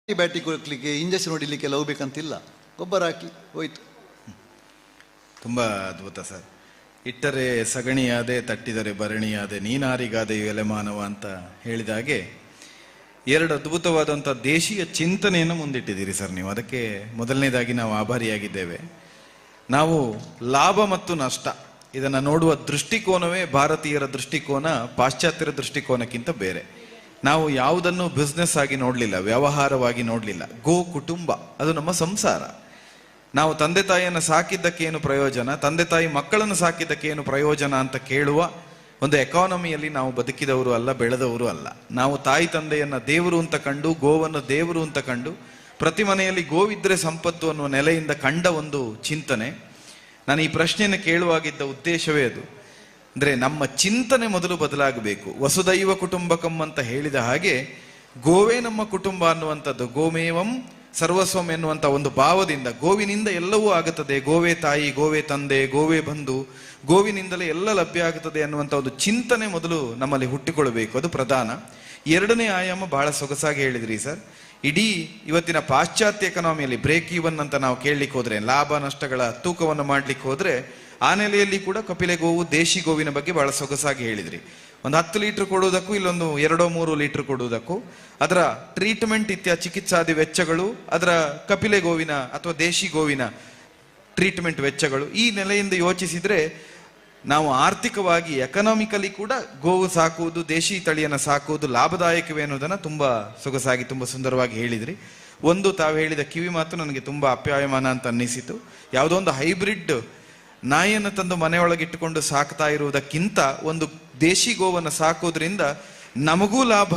ಬ್ಯಾಟಿ ಕೊಡ್ಲಿಕ್ಕೆ ಇಂಜೆಕ್ಷನ್ ಹೊಡಿಲಿಕ್ಕೆಲ್ಲ ಹೋಗ್ಬೇಕಂತಿಲ್ಲ, ಗೊಬ್ಬರ ಹಾಕಿ ಹೋಯ್ತು. ತುಂಬ ಅದ್ಭುತ ಸರ್. ಇಟ್ಟರೆ ಸಗಣಿಯಾದೆ, ತಟ್ಟಿದರೆ ಭರಣಿಯಾದೆ, ನೀನಾರಿಗಾದೆ ಎಲೆಮಾನವ ಅಂತ ಹೇಳಿದ ಹಾಗೆ ಎರಡು ಅದ್ಭುತವಾದಂಥ ದೇಶೀಯ ಚಿಂತನೆಯನ್ನು ಮುಂದಿಟ್ಟಿದ್ದೀರಿ ಸರ್ ನೀವು. ಅದಕ್ಕೆ ಮೊದಲನೇದಾಗಿ ನಾವು ಆಭಾರಿಯಾಗಿದ್ದೇವೆ. ನಾವು ಲಾಭ ಮತ್ತು ನಷ್ಟ ಇದನ್ನು ನೋಡುವ ದೃಷ್ಟಿಕೋನವೇ ಭಾರತೀಯರ ದೃಷ್ಟಿಕೋನ ಪಾಶ್ಚಾತ್ಯರ ದೃಷ್ಟಿಕೋನಕ್ಕಿಂತ ಬೇರೆ. ನಾವು ಯಾವುದನ್ನು ಬಿಸ್ನೆಸ್ ಆಗಿ ನೋಡಲಿಲ್ಲ, ವ್ಯವಹಾರವಾಗಿ ನೋಡಲಿಲ್ಲ. ಗೋ ಕುಟುಂಬ ಅದು ನಮ್ಮ ಸಂಸಾರ. ನಾವು ತಂದೆ ತಾಯಿಯನ್ನು ಸಾಕಿದ್ದಕ್ಕೇನು ಪ್ರಯೋಜನ, ತಂದೆ ತಾಯಿ ಮಕ್ಕಳನ್ನು ಸಾಕಿದ್ದಕ್ಕೇನು ಪ್ರಯೋಜನ ಅಂತ ಕೇಳುವ ಒಂದು ಎಕಾನಮಿಯಲ್ಲಿ ನಾವು ಬದುಕಿದವರು ಅಲ್ಲ, ಬೆಳೆದವರು ಅಲ್ಲ. ನಾವು ತಾಯಿ ತಂದೆಯನ್ನ ದೇವರು ಅಂತ ಕಂಡು, ಗೋವನ್ನು ದೇವರು ಅಂತ ಕಂಡು, ಪ್ರತಿ ಮನೆಯಲ್ಲಿ ಗೋವಿದ್ರೆ ಸಂಪತ್ತು ಅನ್ನುವ ನೆಲೆಯಿಂದ ಕಂಡ ಒಂದು ಚಿಂತನೆ. ನಾನು ಈ ಪ್ರಶ್ನೆಯನ್ನು ಕೇಳುವಾಗಿದ್ದ ಉದ್ದೇಶವೇ ಅದು. ಅಂದ್ರೆ ನಮ್ಮ ಚಿಂತನೆ ಮೊದಲು ಬದಲಾಗಬೇಕು. ವಸುದೈವ ಕುಟುಂಬಕಂ ಅಂತ ಹೇಳಿದ ಹಾಗೆ ಗೋವೇ ನಮ್ಮ ಕುಟುಂಬ ಅನ್ನುವಂಥದ್ದು, ಗೋಮೇವಂ ಸರ್ವಸ್ವಂ ಎನ್ನುವಂಥ ಒಂದು ಭಾವದಿಂದ ಗೋವಿನಿಂದ ಎಲ್ಲವೂ ಆಗುತ್ತದೆ, ಗೋವೇ ತಾಯಿ, ಗೋವೇ ತಂದೆ, ಗೋವೇ ಬಂಧು, ಗೋವಿನಿಂದಲೇ ಎಲ್ಲ ಲಭ್ಯ ಆಗುತ್ತದೆ ಅನ್ನುವಂಥ ಒಂದು ಚಿಂತನೆ ಮೊದಲು ನಮ್ಮಲ್ಲಿ ಹುಟ್ಟಿಕೊಳ್ಳಬೇಕು. ಅದು ಪ್ರಧಾನ. ಎರಡನೇ ಆಯಾಮ ಬಹಳ ಸೊಗಸಾಗಿ ಹೇಳಿದ್ರಿ ಸರ್. ಇಡೀ ಇವತ್ತಿನ ಪಾಶ್ಚಾತ್ಯ ಎಕನಾಮಿಯಲ್ಲಿ ಬ್ರೇಕ್ ಈವನ್ ಅಂತ ನಾವು ಕೇಳಲಿಕ್ಕೆ ಹೋದ್ರೆ, ಲಾಭ ನಷ್ಟಗಳ ತೂಕವನ್ನು ಮಾಡ್ಲಿಕ್ಕೆ ಹೋದ್ರೆ, ಆ ನೆಲೆಯಲ್ಲಿ ಕೂಡ ಕಪಿಲೆ ಗೋವು, ದೇಶಿ ಗೋವಿನ ಬಗ್ಗೆ ಬಹಳ ಸೊಗಸಾಗಿ ಹೇಳಿದ್ರಿ. ಒಂದು 10 ಲೀಟರ್ ಕೊಡುವುದಕ್ಕೂ ಇಲ್ಲೊಂದು 2-3 ಲೀಟರ್ ಕೊಡುವುದಕ್ಕೂ ಅದರ ಟ್ರೀಟ್ಮೆಂಟ್ ಚಿಕಿತ್ಸಾದಿ ವೆಚ್ಚಗಳು, ಅದರ ಕಪಿಲೆ ಗೋವಿನ ಅಥವಾ ದೇಶಿ ಗೋವಿನ ಟ್ರೀಟ್ಮೆಂಟ್ ವೆಚ್ಚಗಳು, ಈ ನೆಲೆಯಿಂದ ಯೋಚಿಸಿದ್ರೆ ನಾವು ಆರ್ಥಿಕವಾಗಿ ಎಕನಾಮಿಕಲಿ ಕೂಡ ಗೋವು ಸಾಕುವುದು, ದೇಶಿ ತಳಿಯನ್ನು ಸಾಕುವುದು ಲಾಭದಾಯಕವೇ ಅನ್ನೋದನ್ನ ತುಂಬಾ ಸೊಗಸಾಗಿ, ತುಂಬಾ ಸುಂದರವಾಗಿ ಹೇಳಿದ್ರಿ. ಒಂದು ತಾವು ಹೇಳಿದ ಕಿವಿ ಮಾತು ನನಗೆ ತುಂಬಾ ಅಪ್ಯಾಯಮಾನ ಅಂತ ಅನ್ನಿಸಿತು. ಯಾವುದೋ ಒಂದು ಹೈಬ್ರಿಡ್ ನಾಯಿಯನ್ನು ತಂದು ಮನೆಯೊಳಗಿಟ್ಟುಕೊಂಡು ಸಾಕ್ತಾ ಇರುವುದಕ್ಕಿಂತ ಒಂದು ದೇಶಿ ಗೋವನ್ನು ಸಾಕೋದ್ರಿಂದ ನಮಗೂ ಲಾಭ,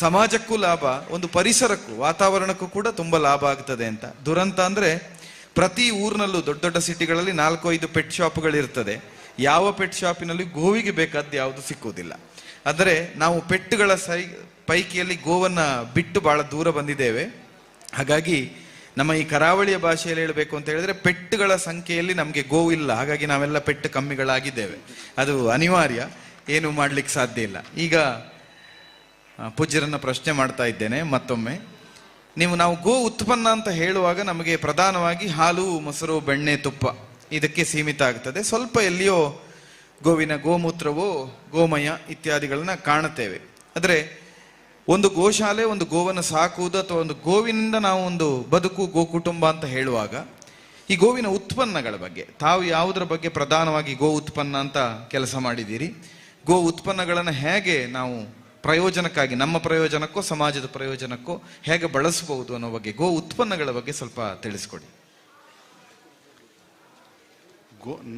ಸಮಾಜಕ್ಕೂ ಲಾಭ, ಒಂದು ಪರಿಸರಕ್ಕೂ ವಾತಾವರಣಕ್ಕೂ ಕೂಡ ತುಂಬಾ ಲಾಭ ಆಗ್ತದೆ ಅಂತ. ದುರಂತ ಅಂದ್ರೆ ಪ್ರತಿ ಊರಿನಲ್ಲೂ ದೊಡ್ಡ ದೊಡ್ಡ ಸಿಟಿಗಳಲ್ಲಿ 4-5 ಪೆಟ್ ಶಾಪ್ಗಳಿರ್ತದೆ. ಯಾವ ಪೆಟ್ ಶಾಪಿನಲ್ಲಿ ಗೋವಿಗೆ ಬೇಕಾದ್ದು ಯಾವುದು ಸಿಕ್ಕುವುದಿಲ್ಲ. ಆದರೆ ನಾವು ಪೆಟ್ಟುಗಳ ಪೈಕಿಯಲ್ಲಿ ಗೋವನ್ನ ಬಿಟ್ಟು ಬಹಳ ದೂರ ಬಂದಿದ್ದೇವೆ. ಹಾಗಾಗಿ ನಮ್ಮ ಈ ಕರಾವಳಿಯ ಭಾಷೆಯಲ್ಲಿ ಹೇಳಬೇಕು ಅಂತ ಹೇಳಿದ್ರೆ ಪೆಟ್ಟುಗಳ ಸಂಖ್ಯೆಯಲ್ಲಿ ನಮಗೆ ಗೋವು ಇಲ್ಲ. ಹಾಗಾಗಿ ನಾವೆಲ್ಲ ಪೆಟ್ಟು ಕಮ್ಮಿಗಳಾಗಿದ್ದೇವೆ. ಅದು ಅನಿವಾರ್ಯ, ಏನು ಮಾಡ್ಲಿಕ್ಕೆ ಸಾಧ್ಯ ಇಲ್ಲ. ಈಗ ಪೂಜ್ಯರನ್ನ ಪ್ರಶ್ನೆ ಮಾಡ್ತಾ ಇದ್ದೇನೆ ಮತ್ತೊಮ್ಮೆ. ನಾವು ಗೋ ಉತ್ಪನ್ನ ಅಂತ ಹೇಳುವಾಗ ನಮಗೆ ಪ್ರಧಾನವಾಗಿ ಹಾಲು, ಮೊಸರು, ಬೆಣ್ಣೆ, ತುಪ್ಪ ಇದಕ್ಕೆ ಸೀಮಿತ ಆಗ್ತದೆ. ಸ್ವಲ್ಪ ಎಲ್ಲಿಯೋ ಗೋವಿನ ಗೋಮೂತ್ರವೋ, ಗೋಮಯ ಇತ್ಯಾದಿಗಳನ್ನ ಕಾಣುತ್ತೇವೆ. ಆದರೆ ಒಂದು ಗೋಶಾಲೆ, ಒಂದು ಗೋವನ್ನು ಸಾಕುವುದು ಅಥವಾ ಒಂದು ಗೋವಿನಿಂದ ನಾವು ಒಂದು ಬದುಕು, ಗೋ ಕುಟುಂಬ ಅಂತ ಹೇಳುವಾಗ ಈ ಗೋವಿನ ಉತ್ಪನ್ನಗಳ ಬಗ್ಗೆ ತಾವು ಯಾವುದರ ಬಗ್ಗೆ ಪ್ರಧಾನವಾಗಿ ಗೋ ಉತ್ಪನ್ನ ಅಂತ ಕೆಲಸ ಮಾಡಿದ್ದೀರಿ? ಗೋ ಉತ್ಪನ್ನಗಳನ್ನು ಹೇಗೆ ನಾವು ಪ್ರಯೋಜನಕ್ಕಾಗಿ, ನಮ್ಮ ಪ್ರಯೋಜನಕ್ಕೋ ಸಮಾಜದ ಪ್ರಯೋಜನಕ್ಕೋ ಹೇಗೆ ಬಳಸಬಹುದು ಅನ್ನೋ ಬಗ್ಗೆ, ಗೋ ಉತ್ಪನ್ನಗಳ ಬಗ್ಗೆ ಸ್ವಲ್ಪ ತಿಳಿಸ್ಕೊಡಿ.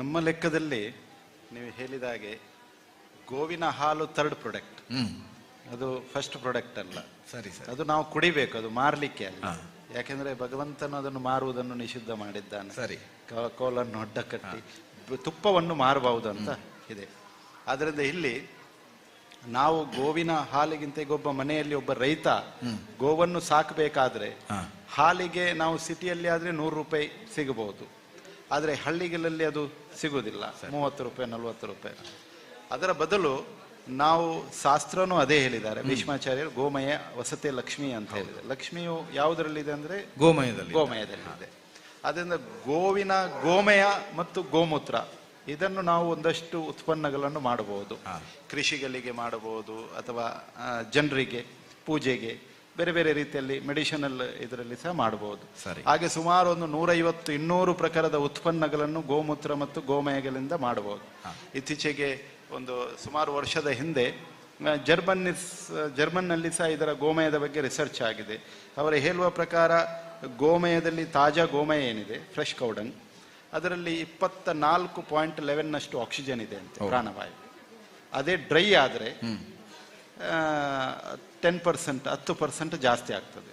ನಮ್ಮ ಲೆಕ್ಕದಲ್ಲಿ ನೀವು ಹೇಳಿದ ಹಾಗೆ ಗೋವಿನ ಹಾಲು 3rd ಪ್ರಾಡಕ್ಟ್, ಅದು ಫಸ್ಟ್ ಪ್ರಾಡಕ್ಟ್ ಅಲ್ಲ. ಸರಿ ಸರ್. ಅದು ನಾವು ಕುಡಿಬೇಕು, ಅದು ಮಾರ್ಲಿಕ್ಕೆ ಅಲ್ಲ. ಯಾಕೆಂದ್ರೆ ಭಗವಂತನು ಅದನ್ನು ಮಾರುವುದನ್ನು ನಿಷಿದ್ಧ ಮಾಡಿದ್ದಾನೆ. ಸರಿ. ಕೋಲನ್ನು ಅಡ್ಡ ಕಟ್ಟಿ ತುಪ್ಪವನ್ನು ಮಾರಬಹುದು ಅಂತ ಇದೆ. ಆದ್ರಿಂದ ಇಲ್ಲಿ ನಾವು ಗೋವಿನ ಹಾಲಿಗಿಂತ ಒಬ್ಬ ಮನೆಯಲ್ಲಿ ಒಬ್ಬ ರೈತ ಗೋವನ್ನು ಸಾಕಬೇಕಾದ್ರೆ ಹಾಲಿಗೆ ನಾವು ಸಿಟಿಯಲ್ಲಿ ಆದ್ರೆ 100 ರೂಪಾಯಿ ಸಿಗಬಹುದು. ಆದ್ರೆ ಹಳ್ಳಿಗಳಲ್ಲಿ ಅದು ಸಿಗುವುದಿಲ್ಲ, 30 ರೂಪಾಯಿ 40 ರೂಪಾಯಿ. ಅದರ ಬದಲು ನಾವು ಶಾಸ್ತ್ರನೂ ಅದೇ ಹೇಳಿದ್ದಾರೆ, ಭೀಷ್ಮಾಚಾರ್ಯರು ಗೋಮಯ ವಸತೆ ಲಕ್ಷ್ಮಿ ಅಂತ ಹೇಳಿದೆ. ಲಕ್ಷ್ಮಿಯು ಯಾವುದರಲ್ಲಿದೆ ಅಂದ್ರೆ ಗೋಮಯದಲ್ಲಿದೆ. ಅದರಿಂದ ಗೋವಿನ ಗೋಮಯ ಮತ್ತು ಗೋಮೂತ್ರ ಇದನ್ನು ನಾವು ಒಂದಷ್ಟು ಉತ್ಪನ್ನಗಳನ್ನು ಮಾಡಬಹುದು. ಕೃಷಿಗಳಿಗೆ ಮಾಡಬಹುದು ಅಥವಾ ಜನರಿಗೆ ಪೂಜೆಗೆ ಬೇರೆ ಬೇರೆ ರೀತಿಯಲ್ಲಿ ಮೆಡಿಸಿನಲ್ ಇದರಲ್ಲಿ ಸಹ ಮಾಡಬಹುದು. ಹಾಗೆ ಸುಮಾರು ಒಂದು 150-200 ಪ್ರಕಾರದ ಉತ್ಪನ್ನಗಳನ್ನು ಗೋಮೂತ್ರ ಮತ್ತು ಗೋಮಯಗಳಿಂದ ಮಾಡಬಹುದು. ಇತ್ತೀಚೆಗೆ ಒಂದು ಸುಮಾರು ವರ್ಷದ ಹಿಂದೆ ಜರ್ಮನ್ನಲ್ಲಿ ಸಹ ಇದರ ಗೋಮಯದ ಬಗ್ಗೆ ರಿಸರ್ಚ್ ಆಗಿದೆ. ಅವರು ಹೇಳುವ ಪ್ರಕಾರ ಗೋಮಯದಲ್ಲಿ ತಾಜಾ ಗೋಮಯ ಏನಿದೆ, ಫ್ರೆಶ್ ಕೌಡಂಗ್, ಅದರಲ್ಲಿ 24.11 ಆಕ್ಸಿಜನ್ ಇದೆ ಅಂತ, ಪ್ರಾಣವಾಯು. ಅದೇ ಡ್ರೈ ಆದ್ರೆ 10% ಜಾಸ್ತಿ ಆಗ್ತದೆ.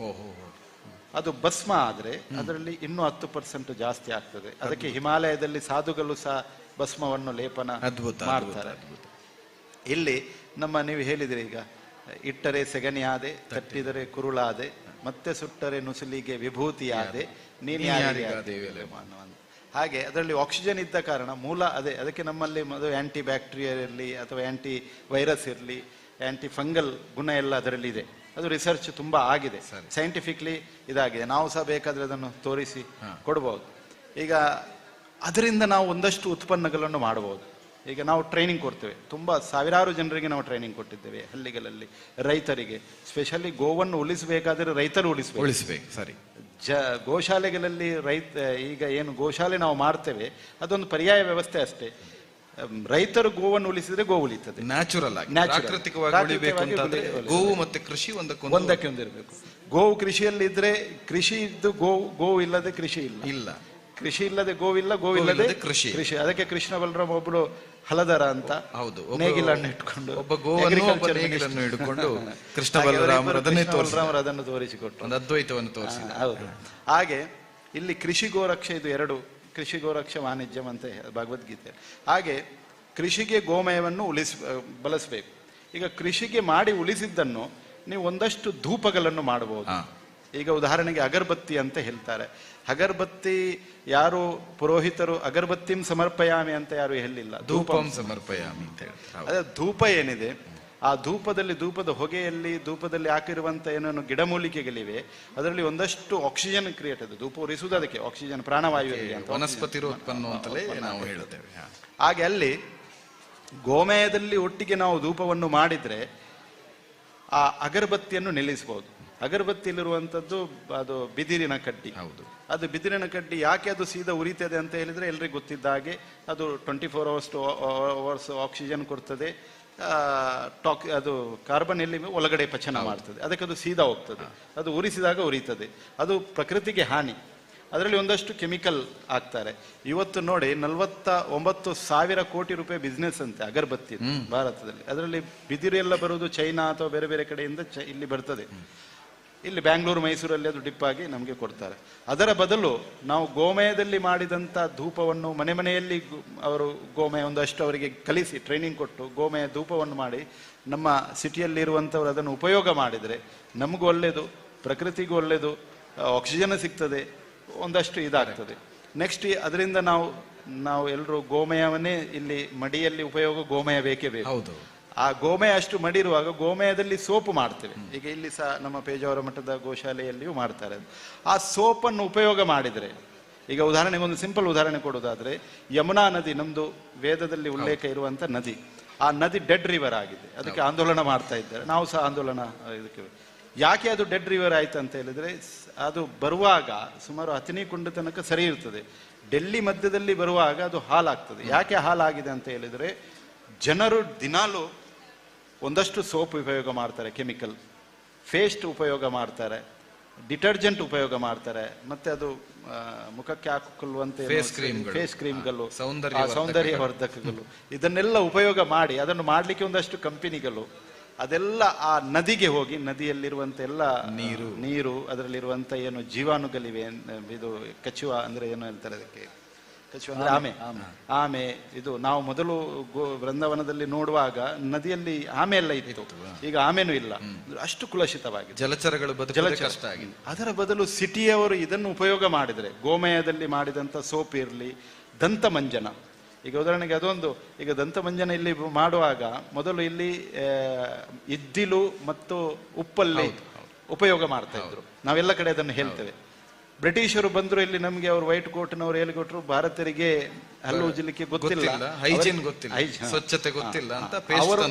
ಅದು ಭಸ್ಮ ಆದ್ರೆ ಅದರಲ್ಲಿ ಇನ್ನೂ 10% ಜಾಸ್ತಿ ಆಗ್ತದೆ. ಅದಕ್ಕೆ ಹಿಮಾಲಯದಲ್ಲಿ ಸಾಧುಗಳು ಸಹ ಭಸ್ಮವನ್ನು ಲೇಪನ ಮಾಡ್ತಾರೆ. ಇಲ್ಲಿ ನೀವು ಹೇಳಿದ್ರಿ ಈಗ, ಇಟ್ಟರೆ ಸೆಗಣಿ ಆದೆ, ತಟ್ಟಿದರೆ ಕುರುಳಾದೆ, ಮತ್ತೆ ಸುಟ್ಟರೆ ನುಸುಲಿಗೆ ವಿಭೂತಿ ಆದೆ, ಹಾಗೆ ಅದರಲ್ಲಿ ಆಕ್ಸಿಜನ್ ಇದ್ದ ಕಾರಣ ಮೂಲ ಅದೇ. ಅದಕ್ಕೆ ನಮ್ಮಲ್ಲಿ ಆಂಟಿ ಬ್ಯಾಕ್ಟೀರಿಯಾ ಇರಲಿ ಅಥವಾ ಆಂಟಿ ವೈರಸ್ ಇರಲಿ, ಆಂಟಿ ಫಂಗಲ್ ಗುಣ ಎಲ್ಲ ಅದರಲ್ಲಿ ಇದೆ. ಅದು ರಿಸರ್ಚ್ ತುಂಬಾ ಆಗಿದೆ, ಸೈಂಟಿಫಿಕ್ಲಿ ಇದಾಗಿದೆ. ನಾವು ಸಹ ಬೇಕಾದ್ರೆ ಅದನ್ನು ತೋರಿಸಿ ಕೊಡ್ಬೋದು. ಈಗ ಅದರಿಂದ ನಾವು ಒಂದಷ್ಟು ಉತ್ಪನ್ನಗಳನ್ನು ಮಾಡಬಹುದು. ಈಗ ನಾವು ಟ್ರೈನಿಂಗ್ ಕೊಡ್ತೇವೆ, ತುಂಬಾ ಸಾವಿರಾರು ಜನರಿಗೆ ನಾವು ಟ್ರೈನಿಂಗ್ ಕೊಟ್ಟಿದ್ದೇವೆ ಹಳ್ಳಿಗಳಲ್ಲಿ, ರೈತರಿಗೆ. ಸ್ಪೆಷಲಿ ಗೋವನ್ನು ಉಳಿಸಬೇಕಾದ್ರೆ ರೈತರು ಉಳಿಸಬೇಕು. ಸರಿ, ಗೋಶಾಲೆಗಳಲ್ಲಿ ಈಗ ಏನು ಗೋಶಾಲೆ ನಾವು ಮಾಡ್ತೇವೆ ಅದೊಂದು ಪರ್ಯಾಯ ವ್ಯವಸ್ಥೆ ಅಷ್ಟೇ. ರೈತರು ಗೋವನ್ನು ಉಳಿಸಿದ್ರೆ ಗೋ ಉಳಿತದೆ, ನ್ಯಾಚುರಲ್ ಆಗಿ, ಪ್ರಾಕೃತಿಕವಾಗಿ ಗೋವು ಮತ್ತೆ ಕೃಷಿ ಒಂದಕ್ಕೊಂದಿರಬೇಕು. ಗೋವು ಕೃಷಿಯಲ್ಲಿ ಇದ್ರೆ ಕೃಷಿ ಇದ್ದು ಗೋವು ಇಲ್ಲದೆ ಕೃಷಿ ಇಲ್ಲ, ಕೃಷಿ ಇಲ್ಲದೆ ಗೋವಿಲ್ಲ, ಗೋವಿಲ್ಲದೆ ಕೃಷಿ. ಅದಕ್ಕೆ ಕೃಷ್ಣ ಬಲರಾಮ ಒಬ್ಬರು ಹಲದರ ಅಂತ ನೇಗಿಲನ್ನು ಇಟ್ಕೊಂಡು ಒಬ್ಬ ಗೋವನ್ನು ಹಿಡ್ಕೊಂಡು ಕೃಷ್ಣ ಬಲರಾಮರು ಅದನ್ನು ತೋರಿಸಿಕೊಟ್ಟು ಅದ್ವೈತವನ್ನು ತೋರಿಸಿದ. ಹೌದು. ಹಾಗೆ ಇಲ್ಲಿ ಕೃಷಿ ಗೋರಕ್ಷೆ, ಇದು ಎರಡು, ಕೃಷಿ ಗೋರಕ್ಷ ವಾಣಿಜ್ಯಂ ಅಂತ ಭಗವದ್ಗೀತೆ. ಹಾಗೆ ಕೃಷಿಗೆ ಗೋಮಯವನ್ನು ಬಳಸಬೇಕು. ಈಗ ಕೃಷಿಗೆ ಮಾಡಿ ಉಳಿಸಿದ್ದನ್ನು ನೀವು ಒಂದಷ್ಟು ಧೂಪಗಳನ್ನು ಮಾಡಬಹುದು. ಈಗ ಉದಾಹರಣೆಗೆ ಅಗರಬತ್ತಿ ಅಂತ ಹೇಳ್ತಾರೆ. ಅಗರಬತ್ತಿ ಯಾರು ಪುರೋಹಿತರು ಅಗರಬತ್ತಿಂ ಸಮರ್ಪಯಾಮಿ ಅಂತ ಯಾರು ಹೇಳಿಲ್ಲ, ಧೂಪಂ ಸಮರ್ಪಯಾಮಿ ಅಂತ ಹೇಳ್ತಾರೆ. ಅದೇ ಧೂಪ ಏನಿದೆ, ಆ ಧೂಪದ ಹೊಗೆಯಲ್ಲಿ ಧೂಪದಲ್ಲಿ ಹಾಕಿರುವಂತ ಏನೇನು ಗಿಡಮೂಲಿಕೆಗಳಿವೆ ಅದರಲ್ಲಿ ಒಂದಷ್ಟು ಆಕ್ಸಿಜನ್ ಕ್ರಿಯೇಟ್ ಇದೆ. ಧೂಪ ಉರಿಸುವುದು ಅದಕ್ಕೆ ಆಕ್ಸಿಜನ್, ಪ್ರಾಣವಾಯು ಅಂತ ವನಸ್ಪತಿ ಉತ್ಪನ್ನ ಅಂತಲೇ ನಾವು ಹೇಳುತ್ತೇವೆ. ಹಾಗೆ ಅಲ್ಲಿ ಗೋಮಯದಲ್ಲಿ ಒಟ್ಟಿಗೆ ನಾವು ಧೂಪವನ್ನು ಮಾಡಿದ್ರೆ ಆ ಅಗರಬತ್ತಿಯನ್ನು ನಿಲ್ಲಿಸಬಹುದು. ಅಗರಬತ್ತಿಯಲ್ಲಿರುವಂಥದ್ದು ಅದು ಬಿದಿರಿನ ಕಡ್ಡಿ. ಹೌದು, ಅದು ಬಿದಿರಿನ ಕಡ್ಡಿ. ಯಾಕೆ ಅದು ಸೀದಾ ಉರಿತದೆ ಅಂತ ಹೇಳಿದ್ರೆ ಎಲ್ರಿಗೂ ಗೊತ್ತಿದ್ದ ಹಾಗೆ ಅದು 24 hours ಆಕ್ಸಿಜನ್ ಕೊಡ್ತದೆ. ಅದು ಕಾರ್ಬನ್ ಎಲ್ಲಿ ಒಳಗಡೆ ಪಚನ ಮಾಡ್ತದೆ, ಅದಕ್ಕೆ ಅದು ಸೀದಾ ಹೋಗ್ತದೆ. ಅದು ಉರಿಸಿದಾಗ ಉರಿತದೆ, ಅದು ಪ್ರಕೃತಿಗೆ ಹಾನಿ. ಅದರಲ್ಲಿ ಒಂದಷ್ಟು ಕೆಮಿಕಲ್ ಹಾಕ್ತಾರೆ. ಇವತ್ತು ನೋಡಿ 49,000 ಕೋಟಿ ರೂಪಾಯಿ ಬಿಸ್ನೆಸ್ ಅಂತೆ ಅಗರಬತ್ತಿ ಭಾರತದಲ್ಲಿ. ಅದರಲ್ಲಿ ಬಿದಿರು ಎಲ್ಲ ಬರುವುದು ಚೈನಾ ಅಥವಾ ಬೇರೆ ಬೇರೆ ಕಡೆಯಿಂದ ಇಲ್ಲಿ ಬರ್ತದೆ. ಇಲ್ಲಿ ಬ್ಯಾಂಗ್ಳೂರು, ಮೈಸೂರಲ್ಲಿ ಅದು ಡಿಪ್ಪಾಗಿ ನಮಗೆ ಕೊಡ್ತಾರೆ. ಅದರ ಬದಲು ನಾವು ಗೋಮಯದಲ್ಲಿ ಮಾಡಿದಂಥ ಧೂಪವನ್ನು ಮನೆಯಲ್ಲಿ ಅವರು ಗೋಮಯ ಒಂದಷ್ಟು ಅವರಿಗೆ ಕಲಿಸಿ ಟ್ರೈನಿಂಗ್ ಕೊಟ್ಟು ಗೋಮಯ ಧೂಪವನ್ನು ಮಾಡಿ ನಮ್ಮ ಸಿಟಿಯಲ್ಲಿರುವಂಥವ್ರು ಅದನ್ನು ಉಪಯೋಗ ಮಾಡಿದರೆ ನಮಗೂ ಒಳ್ಳೆಯದು, ಪ್ರಕೃತಿಗೂ ಒಳ್ಳೆಯದು, ಆಕ್ಸಿಜನ್ ಸಿಗ್ತದೆ, ಒಂದಷ್ಟು ಇದಾಗ್ತದೆ. ನೆಕ್ಸ್ಟ್ ಅದರಿಂದ ನಾವು ಎಲ್ಲರೂ ಗೋಮಯವನ್ನೇ ಇಲ್ಲಿ ಮಡಿಯಲ್ಲಿ ಉಪಯೋಗ ಗೋಮಯ ಬೇಕೇ ಬೇಕು. ಆ ಗೋಮಯ ಅಷ್ಟು ಮಡಿರುವಾಗ ಗೋಮಯದಲ್ಲಿ ಸೋಪು ಮಾಡ್ತೇವೆ. ಈಗ ಇಲ್ಲಿ ಸಹ ನಮ್ಮ ಪೇಜಾವರ ಮಠದ ಗೋಶಾಲೆಯಲ್ಲಿಯೂ ಮಾಡ್ತಾರೆ. ಆ ಸೋಪನ್ನು ಉಪಯೋಗ ಮಾಡಿದರೆ, ಈಗ ಉದಾಹರಣೆಗೆ ಒಂದು ಸಿಂಪಲ್ ಉದಾಹರಣೆ ಕೊಡೋದಾದ್ರೆ, ಯಮುನಾ ನದಿ ನಮ್ದು ವೇದದಲ್ಲಿ ಉಲ್ಲೇಖ ಇರುವಂತ ನದಿ. ಆ ನದಿ ಡೆಡ್ ರಿವರ್ ಆಗಿದೆ, ಅದಕ್ಕೆ ಆಂದೋಲನ ಮಾಡ್ತಾ ಇದ್ದಾರೆ. ನಾವು ಸಹ ಆಂದೋಲನ ಇದಕ್ಕೆ ಯಾಕೆ ಅದು ಡೆಡ್ ರಿವರ್ ಆಯ್ತು ಅಂತ ಹೇಳಿದ್ರೆ, ಅದು ಬರುವಾಗ ಸುಮಾರು ಹಥಿನಿಕುಂಡ ತನಕ ಸರಿ ಇರ್ತದೆ. ಡೆಲ್ಲಿ ಮಧ್ಯದಲ್ಲಿ ಬರುವಾಗ ಅದು ಹಾಲಾಗ್ತದೆ. ಯಾಕೆ ಹಾಲಾಗಿದೆ ಅಂತ ಹೇಳಿದ್ರೆ, ಜನರು ದಿನಾಲು ಒಂದಷ್ಟು ಸೋಪ್ ಉಪಯೋಗ ಮಾಡ್ತಾರೆ, ಕೆಮಿಕಲ್ ಪೇಸ್ಟ್ ಉಪಯೋಗ ಮಾಡ್ತಾರೆ, ಡಿಟರ್ಜೆಂಟ್ ಉಪಯೋಗ ಮಾಡ್ತಾರೆ, ಮತ್ತೆ ಅದು ಮುಖಕ್ಕೆ ಹಾಕಿಕೊಳ್ಳುವಂತೆ ಫೇಸ್ ಕ್ರೀಮ್ಗಳು, ಸೌಂದರ್ಯ ವರ್ಧಕಗಳು, ಇದನ್ನೆಲ್ಲ ಉಪಯೋಗ ಮಾಡಿ ಅದನ್ನು ಮಾಡ್ಲಿಕ್ಕೆ ಒಂದಷ್ಟು ಕಂಪನಿಗಳು ಅದೆಲ್ಲ ಆ ನದಿಗೆ ಹೋಗಿ ನದಿಯಲ್ಲಿರುವಂತ ಎಲ್ಲ ನೀರು ಅದರಲ್ಲಿರುವಂತ ಏನು ಜೀವಾಣುಗಳಿವೆ, ಇದು ಕಚ್ಚುವ ಅಂದ್ರೆ ಏನು ಹೇಳ್ತಾರೆ ಅದಕ್ಕೆ, ಕಚ್ಚುವ ಅಂದ್ರೆ ಆಮೆ. ಇದು ನಾವು ಮೊದಲು ವೃಂದಾವನದಲ್ಲಿ ನೋಡುವಾಗ ನದಿಯಲ್ಲಿ ಆಮೆ ಎಲ್ಲ ಇತ್ತು, ಈಗ ಆಮೆನೂ ಇಲ್ಲ, ಅಷ್ಟು ಕುಲಷಿತವಾಗಿದೆ, ಜಲಚರಗಳು ಕಷ್ಟ ಆಗಿದೆ. ಅದರ ಬದಲು ಸಿಟಿಯವರು ಇದನ್ನು ಉಪಯೋಗ ಮಾಡಿದರೆ, ಗೋಮಯದಲ್ಲಿ ಮಾಡಿದಂತ ಸೋಪ್ ಇರಲಿ, ದಂತ ಮಂಜನ. ಈಗ ಉದಾಹರಣೆಗೆ ಅದೊಂದು, ಈಗ ದಂತಮಂಜನ ಇಲ್ಲಿ ಮಾಡುವಾಗ ಮೊದಲು ಇಲ್ಲಿ ಇದ್ದಿಲು ಮತ್ತು ಉಪ್ಪಲ್ಲಿ ಉಪಯೋಗ ಮಾಡ್ತಾ ಇದ್ರು. ನಾವೆಲ್ಲ ಕಡೆ ಅದನ್ನು ಹೇಳ್ತೇವೆ. ಬ್ರಿಟಿಷರು ಬಂದ್ರು ಇಲ್ಲಿ ನಮ್ಗೆ ಅವರು ವೈಟ್ ಕೋಟ್ನವರು ಹೇಳಿಕೊಟ್ರು, ಭಾರತೀಯರಿಗೆ ಹಲ್ಲು ಉಜ್ಜಲಿಕ್ಕೆ ಗೊತ್ತಿಲ್ಲ, ಹೈಜೀನ್ ಗೊತ್ತಿಲ್ಲ, ಸ್ವಚ್ಛತೆ ಗೊತ್ತಿಲ್ಲ ಅಂತ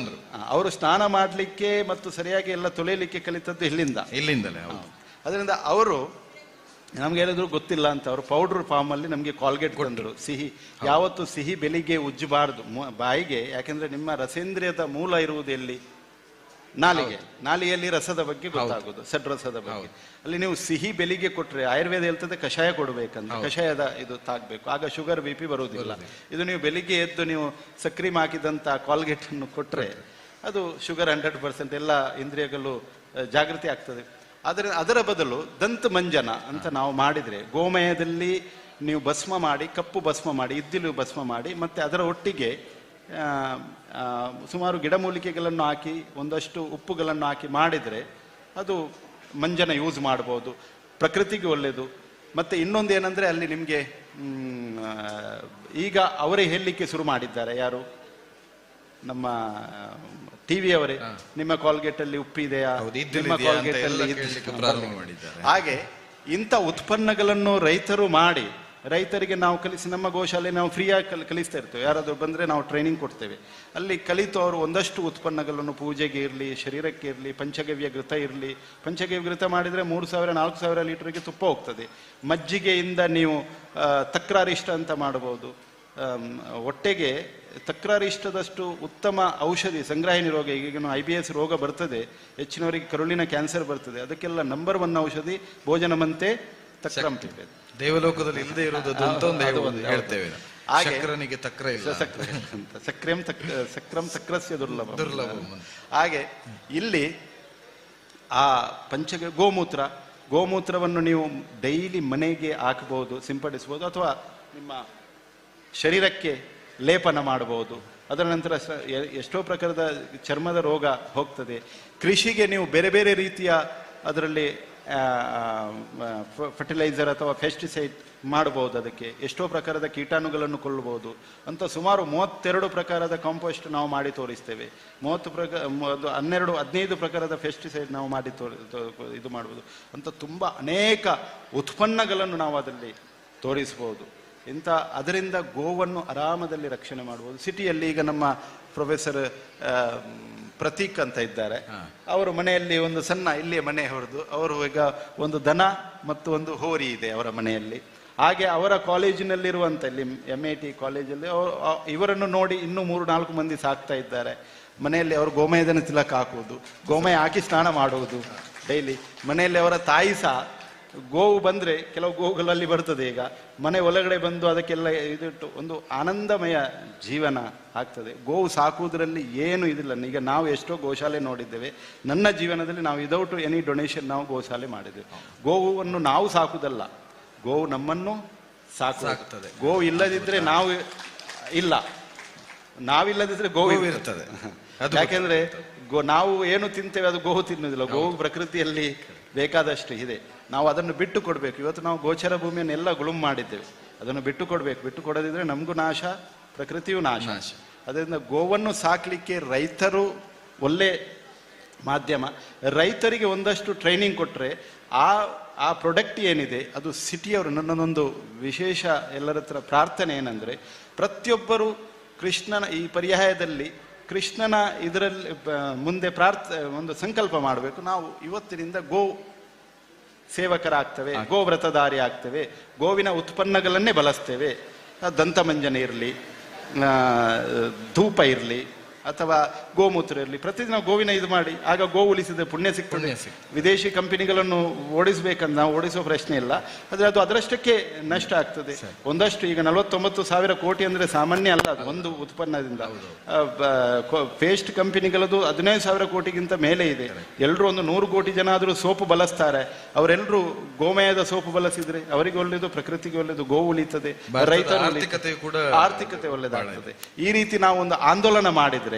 ಅವರು ಸ್ನಾನ ಮಾಡ್ಲಿಕ್ಕೆ ಮತ್ತು ಸರಿಯಾಗಿ ಎಲ್ಲ ತೊಳೆಯಲಿಕ್ಕೆ ಕಲಿತದ್ದು ಇಲ್ಲಿಂದಲೇ. ಅದರಿಂದ ಅವರು ನಮ್ಗೆ ಹೇಳಿದ್ರು ಗೊತ್ತಿಲ್ಲ ಅಂತ. ಅವರು ಪೌಡರ್ ಫಾರ್ಮ್ ಅಲ್ಲಿ ನಮ್ಗೆ ಕಾಲ್ಗೇಟ್ ತಂದ್ರು. ಸಿಹಿ ಯಾವತ್ತು ಸಿಹಿ ಬೆಳಿಗ್ಗೆ ಉಜ್ಜಬಾರದು ಬಾಯಿಗೆ, ಯಾಕೆಂದ್ರೆ ನಿಮ್ಮ ರಸೇಂದ್ರಿಯದ ಮೂಲ ಇರುವುದು ಎಲ್ಲಿ? ನಾಲಿಗೆಯಲ್ಲಿ ರಸದ ಬಗ್ಗೆ ಗೊತ್ತಾಗೋದು, ಸಡ್ರಸದ ಬಗ್ಗೆ. ಅಲ್ಲಿ ನೀವು ಸಿಹಿ ಬೆಳಿಗ್ಗೆ ಕೊಟ್ರೆ, ಆಯುರ್ವೇದ ಹೇಳ್ತದೆ ಕಷಾಯ ಕೊಡ್ಬೇಕಂತ, ಕಷಾಯದ ಇದು ತಾಗ್ಬೇಕು, ಆಗ ಶುಗರ್ BP ಬರುವುದಿಲ್ಲ. ಇದು ನೀವು ಬೆಳಿಗ್ಗೆ ಎದ್ದು ನೀವು ಸಕ್ರೀಮ್ ಹಾಕಿದಂತ ಕಾಲ್ಗೇಟ್ ಅನ್ನು ಕೊಟ್ರೆ ಅದು ಶುಗರ್ 100% ಎಲ್ಲ ಇಂದ್ರಿಯಗಳು ಜಾಗೃತಿ ಆಗ್ತದೆ. ಆದರೆ ಅದರ ಬದಲು ದಂತ ಮಂಜನ ಅಂತ ನಾವು ಮಾಡಿದ್ರೆ, ಗೋಮಯದಲ್ಲಿ ನೀವು ಭಸ್ಮ ಮಾಡಿ, ಕಪ್ಪು ಭಸ್ಮ ಮಾಡಿ, ಇದ್ದಿಲು ಭಸ್ಮ ಮಾಡಿ, ಮತ್ತೆ ಅದರ ಒಟ್ಟಿಗೆ ಸುಮಾರು ಗಿಡಮೂಲಿಕೆಗಳನ್ನು ಹಾಕಿ ಒಂದಷ್ಟು ಉಪ್ಪುಗಳನ್ನು ಹಾಕಿ ಮಾಡಿದರೆ ಅದು ಮಂಜನ ಯೂಸ್ ಮಾಡ್ಬೋದು, ಪ್ರಕೃತಿಗೆ ಒಳ್ಳೆಯದು. ಮತ್ತೆ ಇನ್ನೊಂದು ಏನಂದ್ರೆ, ಅಲ್ಲಿ ನಿಮಗೆ ಈಗ ಅವರೇ ಹೇಳಲಿಕ್ಕೆ ಶುರು ಮಾಡಿದ್ದಾರೆ, ಯಾರು ನಮ್ಮ ಟಿವಿಯವರೇ ನಿಮ್ಮ ಕಾಲ್ಗೇಟ್ ಅಲ್ಲಿ ಉಪ್ಪಿದೆಯಾ, ನಿಮ್ಮ ಕಾಲ್ಗೇಟ್ ಅಲ್ಲಿ ಹಾಗೆ ಇಂಥ ಉತ್ಪನ್ನಗಳನ್ನು ರೈತರು ಮಾಡಿ ರೈತರಿಗೆ ನಾವು ಕಲಿಸಿ, ನಮ್ಮ ಗೋಶಾಲೆ ನಾವು ಫ್ರೀಯಾಗಿ ಕಲಿಸ್ತಾ ಇರ್ತೇವೆ. ಯಾರಾದರೂ ಬಂದರೆ ನಾವು ಟ್ರೈನಿಂಗ್ ಕೊಡ್ತೇವೆ. ಅಲ್ಲಿ ಕಲಿತು ಅವರು ಒಂದಷ್ಟು ಉತ್ಪನ್ನಗಳನ್ನು ಪೂಜೆಗೆ ಇರಲಿ, ಶರೀರಕ್ಕೆ ಇರಲಿ, ಪಂಚಗವ್ಯ ಘೃತ ಇರಲಿ. ಪಂಚಗವ್ಯ ಘೃತ ಮಾಡಿದರೆ 3000-4000 ಲೀಟರ್ಗೆ ತುಪ್ಪ ಹೋಗ್ತದೆ. ಮಜ್ಜಿಗೆಯಿಂದ ನೀವು ತಕ್ರಾರಿಷ್ಟ ಅಂತ ಮಾಡಬಹುದು. ಹೊಟ್ಟೆಗೆ ತಕ್ರಾರಿಷ್ಟದಷ್ಟು ಉತ್ತಮ ಔಷಧಿ ಸಂಗ್ರಹಣೆ ರೋಗ, ಈಗ IBS ರೋಗ ಬರ್ತದೆ, ಹೆಚ್ಚಿನವರಿಗೆ ಕರುಳಿನ ಕ್ಯಾನ್ಸರ್ ಬರ್ತದೆ, ಅದಕ್ಕೆಲ್ಲ ನಂಬರ್ 1 ಔಷಧಿ ಭೋಜನಮಂತೆ ತಕ್ರಂ ಪಿಪೇತ್. ದೇವಲೋಕದಲ್ಲಿ ಇಲ್ಲದೆ ಇರೋದು ಅಂತ ಒಂದು ಹೇಳ್ತೇವೆ. ಶಕ್ರನಿಗೆ ತಕ್ರ ಇಲ್ಲ, ಸಕ್ರಂ ತಕ್ರಸ್ಯ ದುರ್ಲಭ. ಹಾಗೆ ಇಲ್ಲಿ ಆ ಗೋಮೂತ್ರವನ್ನು ನೀವು ಡೈಲಿ ಮನೆಗೆ ಹಾಕಬಹುದು, ಸಿಂಪಡಿಸಬಹುದು, ಅಥವಾ ನಿಮ್ಮ ಶರೀರಕ್ಕೆ ಲೇಪನ ಮಾಡಬಹುದು. ಅದರ ನಂತರ ಎಷ್ಟೋ ಪ್ರಕಾರದ ಚರ್ಮದ ರೋಗ ಹೋಗ್ತದೆ. ಕೃಷಿಗೆ ನೀವು ಬೇರೆ ಬೇರೆ ರೀತಿಯ ಅದರಲ್ಲಿ ಫರ್ಟಿಲೈಸರ್ ಅಥವಾ ಪೆಸ್ಟಿಸೈಡ್ ಮಾಡಬಹುದು. ಅದಕ್ಕೆ ಎಷ್ಟೋ ಪ್ರಕಾರದ ಕೀಟಾಣುಗಳನ್ನು ಕೊಲ್ಲಬಹುದು ಅಂತ ಸುಮಾರು 32 ಪ್ರಕಾರದ ಕಾಂಪೋಸ್ಟ್ ನಾವು ಮಾಡಿ ತೋರಿಸ್ತೇವೆ. 15 ಪ್ರಕಾರದ ಪೆಸ್ಟಿಸೈಡ್ ನಾವು ಮಾಡಿ ಇದು ಮಾಡ್ಬೋದು ಅಂತ ತುಂಬ ಅನೇಕ ಉತ್ಪನ್ನಗಳನ್ನು ನಾವು ಅದರಲ್ಲಿ ತೋರಿಸ್ಬೋದು. ಅದರಿಂದ ಗೋವನ್ನು ಆರಾಮದಲ್ಲಿ ರಕ್ಷಣೆ ಮಾಡ್ಬೋದು. ಸಿಟಿಯಲ್ಲಿ ಈಗ ನಮ್ಮ ಪ್ರೊಫೆಸರ್ ಪ್ರತೀಕ್ ಅಂತ ಇದ್ದಾರೆ, ಅವರು ಮನೆಯಲ್ಲಿ ಒಂದು ಸಣ್ಣ ಇಲ್ಲಿಯ ಮನೆ ಹೊರದು ಅವರು ಈಗ ಒಂದು ದನ ಮತ್ತು ಒಂದು ಹೋರಿ ಇದೆ ಅವರ ಮನೆಯಲ್ಲಿ. ಹಾಗೆ ಅವರ ಕಾಲೇಜಿನಲ್ಲಿರುವಂಥ ಇಲ್ಲಿ MIT ಕಾಲೇಜಲ್ಲಿ ಇವರನ್ನು ನೋಡಿ ಇನ್ನೂ 3-4 ಮಂದಿ ಸಾಕ್ತಾ ಇದ್ದಾರೆ. ಮನೆಯಲ್ಲಿ ಅವರು ಗೋಮಯದನ ತಿಲಕ ಹಾಕುವುದು, ಗೋಮಯ ಹಾಕಿ ಸ್ನಾನ ಮಾಡುವುದು ಡೈಲಿ. ಮನೆಯಲ್ಲಿ ಅವರ ತಾಯಿ ಸಹ ಗೋವು ಬಂದರೆ, ಕೆಲವು ಗೋವುಗಳಲ್ಲಿ ಬರ್ತದೆ, ಈಗ ಮನೆ ಒಳಗಡೆ ಬಂದು ಅದಕ್ಕೆಲ್ಲ ಇದಿಟ್ಟು ಒಂದು ಆನಂದಮಯ ಜೀವನ ಆಗ್ತದೆ. ಗೋವು ಸಾಕುವುದರಲ್ಲಿ ಏನು ಇದಿಲ್ಲ. ಈಗ ನಾವು ಎಷ್ಟೋ ಗೋಶಾಲೆ ನೋಡಿದ್ದೇವೆ. ನನ್ನ ಜೀವನದಲ್ಲಿ ನಾವು ವಿದೌಟ್ ಎನಿ ಡೊನೇಷನ್ ನಾವು ಗೋಶಾಲೆ ಮಾಡಿದ್ದೇವೆ. ಗೋವನ್ನು ನಾವು ಸಾಕುವುದಲ್ಲ, ಗೋವು ನಮ್ಮನ್ನು ಸಾಕುತ್ತದೆ. ಗೋವು ಇಲ್ಲದಿದ್ದರೆ ನಾವು ಇಲ್ಲ, ನಾವಿಲ್ಲದಿದ್ರೆ ಗೋವು ಇರ್ತದೆ. ಯಾಕೆಂದ್ರೆ ನಾವು ಏನು ತಿಂತೇವೆ ಅದು ಗೋವು ತಿನ್ನುವುದಿಲ್ಲ. ಗೋವು ಪ್ರಕೃತಿಯಲ್ಲಿ ಬೇಕಾದಷ್ಟು ಇದೆ, ನಾವು ಅದನ್ನು ಬಿಟ್ಟು ಕೊಡಬೇಕು. ಇವತ್ತು ನಾವು ಗೋಚರ ಭೂಮಿಯನ್ನೆಲ್ಲ ಗುಳುಂ ಮಾಡಿದ್ದೇವೆ, ಅದನ್ನು ಬಿಟ್ಟು ಕೊಡಬೇಕು. ಬಿಟ್ಟು ಕೊಡದಿದ್ರೆ ನಮಗೂ ನಾಶ, ಪ್ರಕೃತಿಯೂ ನಾಶ. ಅದರಿಂದ ಗೋವನ್ನು ಸಾಕಲಿಕ್ಕೆ ರೈತರು ಒಳ್ಳೆ ಮಾಧ್ಯಮ. ರೈತರಿಗೆ ಒಂದಷ್ಟು ಟ್ರೈನಿಂಗ್ ಕೊಟ್ಟರೆ ಆ ಪ್ರಾಡಕ್ಟ್ ಏನಿದೆ ಅದು ಸಿಟಿಯವರು. ನನ್ನದೊಂದು ವಿಶೇಷ ಎಲ್ಲರ ಹತ್ರ ಪ್ರಾರ್ಥನೆ ಏನಂದರೆ, ಪ್ರತಿಯೊಬ್ಬರು ಕೃಷ್ಣನ ಈ ಪರ್ಯಾಯದಲ್ಲಿ ಕೃಷ್ಣನ ಇದರಲ್ಲಿ ಮುಂದೆ ಒಂದು ಸಂಕಲ್ಪ ಮಾಡಬೇಕು. ನಾವು ಇವತ್ತಿನಿಂದ ಗೋ ಸೇವಕರಾಗ್ತೇವೆ, ಗೋವ್ರತಧಾರಿ ಆಗ್ತೇವೆ, ಗೋವಿನ ಉತ್ಪನ್ನಗಳನ್ನೇ ಬಳಸ್ತೇವೆ. ದಂತಮಂಜನ ಇರಲಿ, ಧೂಪ ಇರಲಿ, ಅಥವಾ ಗೋಮೂತ್ರ ಇರಲಿ, ಪ್ರತಿದಿನ ಗೋವಿನ ಇದು ಮಾಡಿ, ಆಗ ಗೋ ಉಳಿಸಿದ ಪುಣ್ಯ ಸಿಗ್ತದೆ. ವಿದೇಶಿ ಕಂಪನಿಗಳನ್ನು ಓಡಿಸ್ಬೇಕಂತ ನಾವು ಓಡಿಸೋ ಪ್ರಶ್ನೆ ಇಲ್ಲ, ಆದರೆ ಅದು ಅದರಷ್ಟಕ್ಕೆ ನಷ್ಟ ಆಗ್ತದೆ. ಒಂದಷ್ಟು ಈಗ 49,000 ಕೋಟಿ ಅಂದರೆ ಸಾಮಾನ್ಯ ಅಲ್ಲ ಅದು ಒಂದು ಉತ್ಪನ್ನದಿಂದ. ಪೇಸ್ಟ್ ಕಂಪನಿಗಳದು 15,000 ಕೋಟಿಗಿಂತ ಮೇಲೆ ಇದೆ. ಎಲ್ಲರೂ ಒಂದು 100 ಕೋಟಿ ಜನ ಆದರೂ ಸೋಪು ಬಳಸ್ತಾರೆ. ಅವರೆಲ್ಲರೂ ಗೋಮಯದ ಸೋಪು ಬಳಸಿದ್ರೆ ಅವರಿಗೆ ಒಳ್ಳೆಯದು, ಪ್ರಕೃತಿಗೆ ಒಳ್ಳೆಯದು, ಗೋ ಉಳಿತದೆ, ರೈತರ ಆರ್ಥಿಕತೆ ಒಳ್ಳೆದಾಗ್ತದೆ. ಈ ರೀತಿ ನಾವು ಒಂದು ಆಂದೋಲನ ಮಾಡಿದ್ರೆ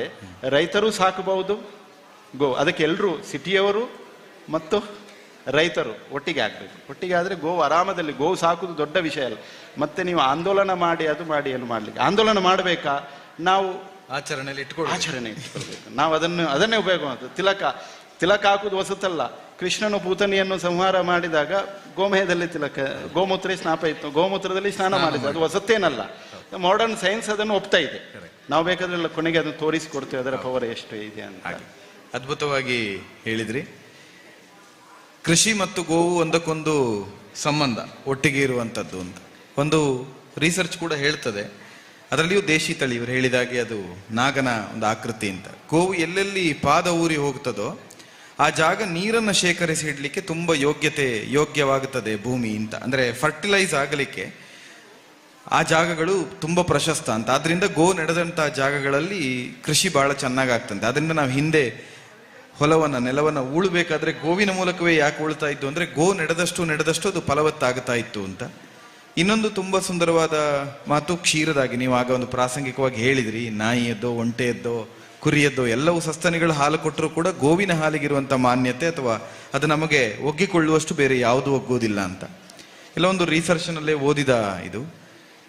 ರೈತರು ಸಾಕಬಹುದು ಗೋ. ಅದಕ್ಕೆ ಎಲ್ಲರೂ ಸಿಟಿಯವರು ಮತ್ತು ರೈತರು ಒಟ್ಟಿಗೆ ಆಗ್ಬೇಕು. ಒಟ್ಟಿಗೆ ಆದ್ರೆ ಗೋವು ಆರಾಮದಲ್ಲಿ, ಗೋವು ಸಾಕುದು ದೊಡ್ಡ ವಿಷಯ ಅಲ್ಲ. ಮತ್ತೆ ನೀವು ಆಂದೋಲನ ಮಾಡಿ ಅದು ಮಾಡಿ ಏನು ಮಾಡ್ಲಿಕ್ಕೆ, ಆಂದೋಲನ ಮಾಡಬೇಕಾ, ನಾವು ಆಚರಣೆಯಲ್ಲಿ ಇಟ್ಕೊಳ್ಬೇಕು. ನಾವು ಅದನ್ನೇ ಉಪಯೋಗ ಮಾಡೋದು. ತಿಲಕ ಹಾಕುದು ಹೊಸತಲ್ಲ. ಕೃಷ್ಣನು ಪೂತನಿಯನ್ನು ಸಂಹಾರ ಮಾಡಿದಾಗ ಗೋಮಯದಲ್ಲಿ ಗೋಮೂತ್ರ ಸ್ನಾಪ ಇತ್ತು, ಗೋಮೂತ್ರದಲ್ಲಿ ಸ್ನಾನ ಮಾಡಿದ್ದು, ಅದು ಹೊಸತೇನಲ್ಲ. ಮಾಡರ್ನ್ ಸೈನ್ಸ್ ಅದನ್ನು ಒಪ್ತಾ ಇದೆ. ನಾವು ಬೇಕಾದ್ರೆಲ್ಲ ಕೊನೆಗೆ ಅದನ್ನು ತೋರಿಸಿಕೊಡ್ತೇವೆ, ಅದರ ಪವರ್ ಎಷ್ಟು ಇದೆ ಅಂತ. ಅದ್ಭುತವಾಗಿ ಹೇಳಿದ್ರಿ. ಕೃಷಿ ಮತ್ತು ಗೋವು ಒಂದಕ್ಕೊಂದು ಸಂಬಂಧ, ಒಟ್ಟಿಗೆ ಇರುವಂಥದ್ದು ಅಂತ ಒಂದು ರಿಸರ್ಚ್ ಕೂಡ ಹೇಳ್ತದೆ. ಅದರಲ್ಲಿಯೂ ದೇಶಿ ತಳಿ, ಇವರು ಹೇಳಿದಾಗೆ ಅದು ನಾಗನ ಒಂದು ಆಕೃತಿ ಅಂತ. ಗೋವು ಎಲ್ಲೆಲ್ಲಿ ಪಾದ ಊರಿ ಹೋಗ್ತದೋ ಆ ಜಾಗ ನೀರನ್ನು ಶೇಖರಿಸಿ ಇಡ್ಲಿಕ್ಕೆ ತುಂಬ ಯೋಗ್ಯವಾಗುತ್ತದೆ ಭೂಮಿ ಅಂತ. ಅಂದ್ರೆ ಫರ್ಟಿಲೈಸ್ ಆಗಲಿಕ್ಕೆ ಆ ಜಾಗಗಳು ತುಂಬ ಪ್ರಶಸ್ತ ಅಂತ. ಆದ್ರಿಂದ ಗೋ ನಡೆದಂತಹ ಜಾಗಗಳಲ್ಲಿ ಕೃಷಿ ಬಹಳ ಚೆನ್ನಾಗಾಗ್ತಂತೆ. ಅದರಿಂದ ನಾವು ಹಿಂದೆ ನೆಲವನ್ನ ಉಳ್ಬೇಕಾದ್ರೆ ಗೋವಿನ ಮೂಲಕವೇ ಯಾಕೆ ಉಳ್ತಾ ಇತ್ತು ಅಂದ್ರೆ, ಗೋ ನಡೆದಷ್ಟು ಅದು ಫಲವತ್ತಾಗ್ತಾ ಇತ್ತು ಅಂತ. ಇನ್ನೊಂದು ತುಂಬಾ ಸುಂದರವಾದ ಮಾತು ಕ್ಷೀರದಾಗಿ, ನೀವು ಆಗ ಒಂದು ಪ್ರಾಸಂಗಿಕವಾಗಿ ಹೇಳಿದ್ರಿ, ನಾಯಿಯದ್ದೋ ಒಂಟೆಯದ್ದೋ ಕುರಿಯದ್ದೋ ಎಲ್ಲವೂ ಸಸ್ತನಿಗಳು ಹಾಲು ಕೊಟ್ಟರು ಕೂಡ ಗೋವಿನ ಹಾಲಿಗಿರುವಂತ ಮಾನ್ಯತೆ ಅಥವಾ ಅದು ನಮಗೆ ಒಗ್ಗಿಕೊಳ್ಳುವಷ್ಟು ಬೇರೆ ಯಾವುದು ಒಗ್ಗೋದಿಲ್ಲ ಅಂತ ಎಲ್ಲ ಒಂದು ರಿಸರ್ಚ್ನಲ್ಲೇ ಓದಿದ ಇದು.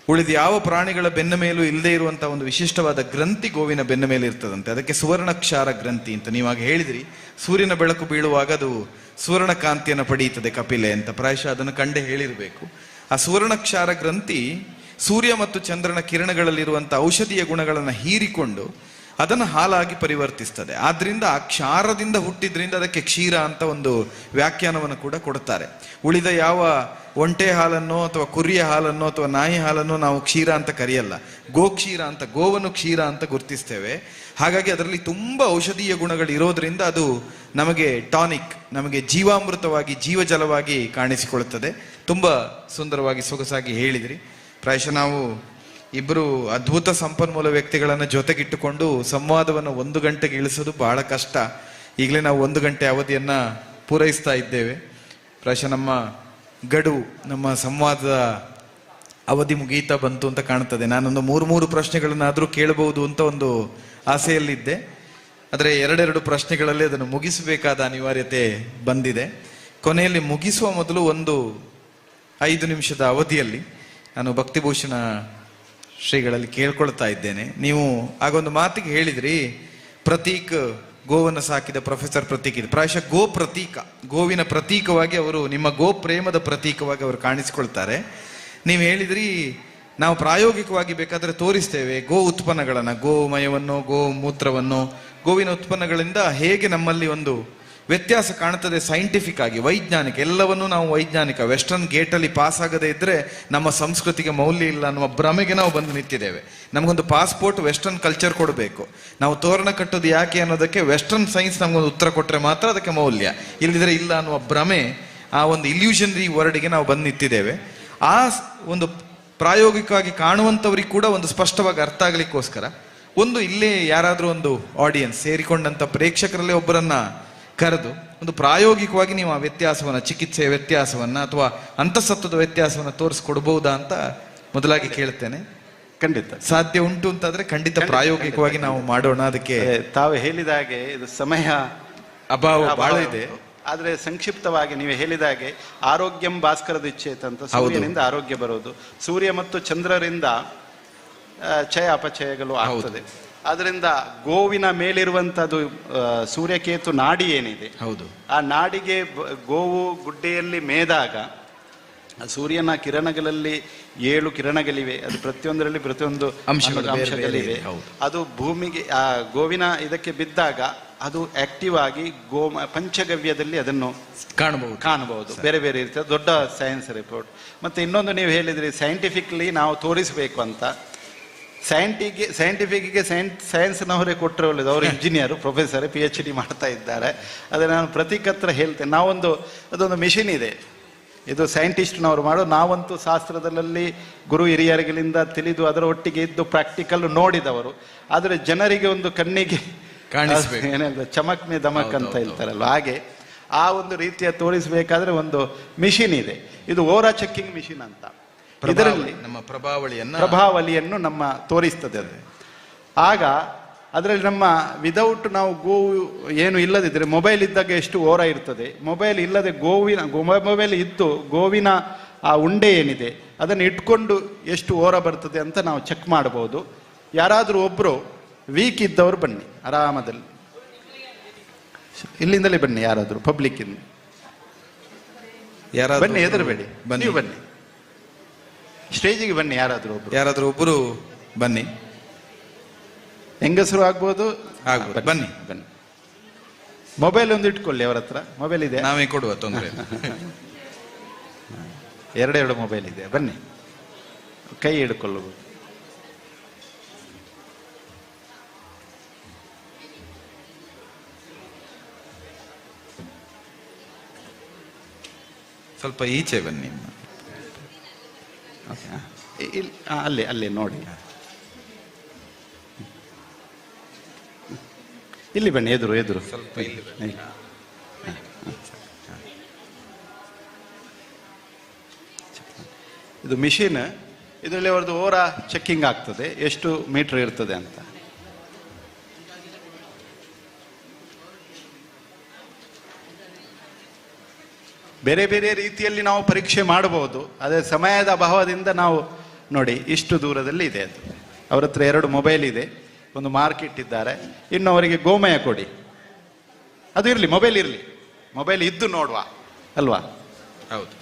ಉಳಿದ ಯಾವ ಪ್ರಾಣಿಗಳ ಬೆನ್ನ ಮೇಲೂ ಇಲ್ಲದೆ ಇರುವಂತಹ ಒಂದು ವಿಶಿಷ್ಟವಾದ ಗ್ರಂಥಿ ಗೋವಿನ ಬೆನ್ನ ಮೇಲೆ ಇರ್ತದಂತೆ. ಅದಕ್ಕೆ ಸುವರ್ಣಕ್ಷಾರ ಗ್ರಂಥಿ ಅಂತ ನೀವಾಗ ಹೇಳಿದ್ರಿ. ಸೂರ್ಯನ ಬೆಳಕು ಬೀಳುವಾಗ ಅದು ಸುವರ್ಣ ಕಾಂತಿಯನ್ನು ಪಡೆಯುತ್ತದೆ ಕಪಿಲೆ ಅಂತ, ಪ್ರಾಯಶಃ ಅದನ್ನು ಕಂಡೇ ಹೇಳಿರಬೇಕು. ಆ ಸುವರ್ಣಕ್ಷಾರ ಗ್ರಂಥಿ ಸೂರ್ಯ ಮತ್ತು ಚಂದ್ರನ ಕಿರಣಗಳಲ್ಲಿರುವಂತಹ ಔಷಧೀಯ ಗುಣಗಳನ್ನು ಹೀರಿಕೊಂಡು ಅದನ್ನು ಹಾಲಾಗಿ ಪರಿವರ್ತಿಸ್ತದೆ. ಆದ್ರಿಂದ ಆ ಕ್ಷಾರದಿಂದ ಹುಟ್ಟಿದ್ರಿಂದ ಅದಕ್ಕೆ ಕ್ಷೀರ ಅಂತ ಒಂದು ವ್ಯಾಖ್ಯಾನವನ್ನು ಕೂಡ ಕೊಡ್ತಾರೆ. ಉಳಿದ ಯಾವ ಒಂಟೆ ಹಾಲನ್ನೋ ಅಥವಾ ಕುರಿಯ ಹಾಲನ್ನೋ ಅಥವಾ ನಾಯಿ ಹಾಲನ್ನೋ ನಾವು ಕ್ಷೀರ ಅಂತ ಕರೆಯಲ್ಲ, ಗೋಕ್ಷೀರ ಅಂತ, ಗೋವನ್ನು ಕ್ಷೀರ ಅಂತ ಗುರುತಿಸ್ತೇವೆ. ಹಾಗಾಗಿ ಅದರಲ್ಲಿ ತುಂಬ ಔಷಧೀಯ ಗುಣಗಳು ಇರೋದ್ರಿಂದ ಅದು ನಮಗೆ ಟಾನಿಕ್, ನಮಗೆ ಜೀವಾಮೃತವಾಗಿ ಜೀವಜಲವಾಗಿ ಕಾಣಿಸಿಕೊಳ್ಳುತ್ತದೆ. ತುಂಬ ಸುಂದರವಾಗಿ ಸೊಗಸಾಗಿ ಹೇಳಿದ್ರಿ. ಪ್ರಾಯಶಃ ನಾವು ಇಬ್ಬರು ಅದ್ಭುತ ಸಂಪನ್ಮೂಲ ವ್ಯಕ್ತಿಗಳನ್ನು ಜೊತೆಗಿಟ್ಟುಕೊಂಡು ಸಂವಾದವನ್ನು 1 ಗಂಟೆಗೆ ಇಳಿಸೋದು ಬಹಳ ಕಷ್ಟ. ಈಗಲೇ ನಾವು 1 ಗಂಟೆ ಅವಧಿಯನ್ನ ಪೂರೈಸ್ತಾ ಇದ್ದೇವೆ. ಪ್ರಾಯಶಃ ನಮ್ಮ ಗಡುವು, ನಮ್ಮ ಸಂವಾದದ ಅವಧಿ ಮುಗೀತಾ ಬಂತು ಅಂತ ಕಾಣ್ತದೆ. ನಾನೊಂದು 3 ಪ್ರಶ್ನೆಗಳನ್ನಾದರೂ ಕೇಳಬಹುದು ಅಂತ ಒಂದು ಆಸೆಯಲ್ಲಿದ್ದೆ. ಆದರೆ 2 ಪ್ರಶ್ನೆಗಳಲ್ಲಿ ಅದನ್ನು ಮುಗಿಸಬೇಕಾದ ಅನಿವಾರ್ಯತೆ ಬಂದಿದೆ. ಕೊನೆಯಲ್ಲಿ ಮುಗಿಸುವ ಮೊದಲು ಒಂದು 5 ನಿಮಿಷದ ಅವಧಿಯಲ್ಲಿ ನಾನು ಭಕ್ತಿಭೂಷಣ ಶ್ರೀಗಳಲ್ಲಿ ಕೇಳ್ಕೊಳ್ತಾ ಇದ್ದೇನೆ. ನೀವು ಆಗೊಂದು ಮಾತಿಗೆ ಹೇಳಿದ್ರಿ, ಪ್ರತೀಕ್, ಗೋವನ್ನು ಸಾಕಿದ ಪ್ರೊಫೆಸರ್ ಪ್ರತೀಕ್. ಇದು ಪ್ರಾಯಶಃ ಗೋ ಪ್ರತೀಕ, ಗೋವಿನ ಪ್ರತೀಕವಾಗಿ ಅವರು, ನಿಮ್ಮ ಗೋ ಪ್ರೇಮದ ಪ್ರತೀಕವಾಗಿ ಅವರು ಕಾಣಿಸ್ಕೊಳ್ತಾರೆ. ನೀವು ಹೇಳಿದ್ರಿ, ನಾವು ಪ್ರಾಯೋಗಿಕವಾಗಿ ಬೇಕಾದ್ರೆ ತೋರಿಸ್ತೇವೆ ಗೋ ಉತ್ಪನ್ನಗಳನ್ನು, ಗೋಮಯವನ್ನು, ಗೋ ಮೂತ್ರವನ್ನು, ಗೋವಿನ ಉತ್ಪನ್ನಗಳಿಂದ ಹೇಗೆ ನಮ್ಮಲ್ಲಿ ಒಂದು ವ್ಯತ್ಯಾಸ ಕಾಣುತ್ತದೆ ಸೈಂಟಿಫಿಕ್ ಆಗಿ, ವೈಜ್ಞಾನಿಕ. ಎಲ್ಲವನ್ನೂ ನಾವು ವೈಜ್ಞಾನಿಕ ವೆಸ್ಟರ್ನ್ ಗೇಟಲ್ಲಿ ಪಾಸ್ ಆಗದೇ ಇದ್ರೆ ನಮ್ಮ ಸಂಸ್ಕೃತಿಗೆ ಮೌಲ್ಯ ಇಲ್ಲ ಅನ್ನುವ ಭ್ರಮೆಗೆ ನಾವು ಬಂದು ನಿಂತಿದ್ದೇವೆ. ನಮಗೊಂದು ಪಾಸ್ಪೋರ್ಟ್ ವೆಸ್ಟರ್ನ್ ಕಲ್ಚರ್ ಕೊಡಬೇಕು. ನಾವು ತೋರಣ ಕಟ್ಟೋದು ಯಾಕೆ ಅನ್ನೋದಕ್ಕೆ ವೆಸ್ಟರ್ನ್ ಸೈನ್ಸ್ ನಮಗೊಂದು ಉತ್ತರ ಕೊಟ್ಟರೆ ಮಾತ್ರ ಅದಕ್ಕೆ ಮೌಲ್ಯ, ಇಲ್ಲದಿದ್ರೆ ಇಲ್ಲ ಅನ್ನುವ ಭ್ರಮೆ, ಆ ಒಂದು ಇಲ್ಯೂಷನರಿ ವರ್ಡ್ಗೆ ನಾವು ಬಂದು ನಿಂತಿದ್ದೇವೆ. ಆ ಒಂದು ಪ್ರಾಯೋಗಿಕವಾಗಿ ಕಾಣುವಂಥವ್ರಿಗೆ ಕೂಡ ಒಂದು ಸ್ಪಷ್ಟವಾಗಿ ಅರ್ಥ ಆಗಲಿಕ್ಕೋಸ್ಕರ ಒಂದು ಇಲ್ಲೇ ಯಾರಾದರೂ ಒಂದು ಆಡಿಯನ್ಸ್ ಸೇರಿಕೊಂಡಂಥ ಪ್ರೇಕ್ಷಕರಲ್ಲೇ ಒಬ್ಬರನ್ನ ಕರೆದು ಒಂದು ಪ್ರಾಯೋಗಿಕವಾಗಿ ನೀವು ಆ ವ್ಯತ್ಯಾಸವನ್ನ, ಚಿಕಿತ್ಸೆಯ ವ್ಯತ್ಯಾಸವನ್ನ ಅಥವಾ ಅಂತಸತ್ವದ ವ್ಯತ್ಯಾಸವನ್ನ ತೋರಿಸ್ಕೊಡ್ಬಹುದಾ ಅಂತ ಮೊದಲಾಗಿ ಕೇಳ್ತೇನೆ. ಖಂಡಿತ ಸಾಧ್ಯ ಉಂಟು ಅಂತಾದ್ರೆ ಖಂಡಿತ ಪ್ರಾಯೋಗಿಕವಾಗಿ ನಾವು ಮಾಡೋಣ. ಅದಕ್ಕೆ ತಾವು ಹೇಳಿದ ಹಾಗೆ ಇದು ಸಮಯ ಅಭಾವ ಬಹಳ ಇದೆ. ಆದ್ರೆ ಸಂಕ್ಷಿಪ್ತವಾಗಿ ನೀವು ಹೇಳಿದ ಹಾಗೆ ಆರೋಗ್ಯಂ ಭಾಸ್ಕರದ ಇಚ್ಛೇತ ಅಂತ, ಸೂರ್ಯನಿಂದ ಆರೋಗ್ಯ ಬರೋದು, ಸೂರ್ಯ ಮತ್ತು ಚಂದ್ರರಿಂದ ಕ್ಷಯ ಅಪಚಯಗಳು ಆಗ್ತದೆ. ಅದರಿಂದ ಗೋವಿನ ಮೇಲಿರುವಂತದ್ದು ಸೂರ್ಯಕೇತು ನಾಡಿ ಏನಿದೆ, ಹೌದು, ಆ ನಾಡಿಗೆ ಗೋವು ಗುಡ್ಡೆಯಲ್ಲಿ ಮೇದಾಗ ಸೂರ್ಯನ ಕಿರಣಗಳಲ್ಲಿ 7 ಕಿರಣಗಳಿವೆ. ಅದು ಪ್ರತಿಯೊಂದರಲ್ಲಿ ಪ್ರತಿಯೊಂದು ಅಂಶಗಳಿವೆ. ಅದು ಭೂಮಿಗೆ ಆ ಗೋವಿನ ಇದಕ್ಕೆ ಬಿದ್ದಾಗ ಅದು ಆಕ್ಟಿವ್ ಆಗಿ ಪಂಚಗವ್ಯದಲ್ಲಿ ಅದನ್ನು ಕಾಣಬಹುದು. ಬೇರೆ ಬೇರೆ ಇರ್ತದೆ, ದೊಡ್ಡ ಸೈನ್ಸ್ ರಿಪೋರ್ಟ್. ಮತ್ತೆ ಇನ್ನೊಂದು ನೀವು ಹೇಳಿದ್ರಿ, ಸೈಂಟಿಫಿಕ್ಲಿ ನಾವು ತೋರಿಸಬೇಕು ಅಂತ. ಸೈಂಟಿಫಿಕ್ಗೆ ಸೈನ್ಸ್ನವರೇ ಕೊಟ್ಟರೆ ಒಳ್ಳೇದು. ಅವರು ಇಂಜಿನಿಯರ್, ಪ್ರೊಫೆಸರ್, PhD ಮಾಡ್ತಾ ಇದ್ದಾರೆ. ಅದೇ ನಾನು ಪ್ರತೀಕ್ ಹತ್ರ ಹೇಳ್ತೇನೆ, ಅದೊಂದು ಮಿಷಿನ್ ಇದೆ, ಇದು ಸೈಂಟಿಸ್ಟ್ನವರು ಮಾಡೋ. ನಾವಂತೂ ಶಾಸ್ತ್ರದಲ್ಲಿ ಗುರು ಹಿರಿಯರುಗಳಿಂದ ತಿಳಿದು ಅದರ ಒಟ್ಟಿಗೆ ಇದ್ದು ಪ್ರಾಕ್ಟಿಕಲ್ ನೋಡಿದವರು. ಆದರೆ ಜನರಿಗೆ ಒಂದು ಕಣ್ಣಿಗೆ ಏನೆಲ್ಲ ಚಮಕ್ ಮೇ ದಮಕ್ ಅಂತ ಹೇಳ್ತಾರಲ್ವ, ಹಾಗೆ ಆ ಒಂದು ರೀತಿಯ ತೋರಿಸಬೇಕಾದ್ರೆ ಒಂದು ಮಿಷಿನ್ ಇದೆ. ಇದು ಓರಾ ಚೆಕ್ಕಿಂಗ್ ಮಿಷಿನ್ ಅಂತ. ಇದರಲ್ಲಿ ನಮ್ಮ ಪ್ರಭಾವಳಿಯನ್ನು ನಮ್ಮ ತೋರಿಸ್ತದೆ ಅದು. ಆಗ ಅದರಲ್ಲಿ ನಮ್ಮ ವಿದೌಟ್ ನಾವು ಗೋವು ಏನು ಇಲ್ಲದಿದ್ರೆ, ಮೊಬೈಲ್ ಇದ್ದಾಗ ಎಷ್ಟು ಓರ ಇರ್ತದೆ, ಮೊಬೈಲ್ ಇಲ್ಲದೆ ಮೊಬೈಲ್ ಇದ್ದು ಗೋವಿನ ಆ ಉಂಡೆ ಏನಿದೆ ಅದನ್ನು ಇಟ್ಕೊಂಡು ಎಷ್ಟು ಓರ ಬರ್ತದೆ ಅಂತ ನಾವು ಚೆಕ್ ಮಾಡಬಹುದು. ಯಾರಾದರೂ ಒಬ್ರು ವೀಕ್ ಇದ್ದವರು ಬನ್ನಿ, ಆರಾಮದಲ್ಲಿ ಇಲ್ಲಿಂದಲೇ ಬನ್ನಿ, ಯಾರಾದರೂ ಪಬ್ಲಿಕ್ ಇಂದ ಬನ್ನಿ, ಹೆದರಬೇಡಿ, ನೀವು ಬನ್ನಿ, ಸ್ಟೇಜಿಗೆ ಬನ್ನಿ, ಯಾರಾದರೂ ಒಬ್ಬರು ಬನ್ನಿ. ಹೆಂಗಸರು ಆಗ್ಬೋದು, ಬನ್ನಿ. ಮೊಬೈಲ್ ಒಂದು ಇಟ್ಕೊಳ್ಳಿ, ಅವರ ಹತ್ರ ಮೊಬೈಲ್ ಇದೆ, ನಾವೇ ಕೊಡುವ, ತೊಂದರೆ. 2 ಮೊಬೈಲ್ ಇದೆ, ಬನ್ನಿ, ಕೈ ಹಿಡ್ಕೊಳ್ಳಬಹುದು. ಸ್ವಲ್ಪ ಈಚೆ ಬನ್ನಿ, ಅಲ್ಲೇ ನೋಡಿ, ಇಲ್ಲಿ ಬನ್ನಿ, ಎದುರು ಸ್ವಲ್ಪ ಇಲ್ಲಿ. ಇದು ಮಿಷಿನ್, ಇದರಲ್ಲಿ ಅವ್ರದ್ದು ಓರ ಚೆಕ್ಕಿಂಗ್ ಆಗ್ತದೆ, ಎಷ್ಟು ಮೀಟರ್ ಇರ್ತದೆ ಅಂತ. ಬೇರೆ ಬೇರೆ ರೀತಿಯಲ್ಲಿ ನಾವು ಪರೀಕ್ಷೆ ಮಾಡಬಹುದು. ಅದೇ ಸಮಯದ ಅಭಾವದಿಂದ ನಾವು ನೋಡಿ ಇಷ್ಟು ದೂರದಲ್ಲಿ ಇದೆ ಅದು. ಅವ್ರ ಹತ್ರ 2 ಮೊಬೈಲ್ ಇದೆ, ಒಂದು ಮಾರ್ಕ್ ಇಟ್ಟಿದ್ದಾರೆ. ಇನ್ನು ಅವರಿಗೆ ಗೋಮಯ ಕೊಡಿ, ಅದು ಇರಲಿ, ಮೊಬೈಲ್ ಇರಲಿ, ಮೊಬೈಲ್ ಇದ್ದು ನೋಡುವ ಅಲ್ವಾ? ಹೌದು,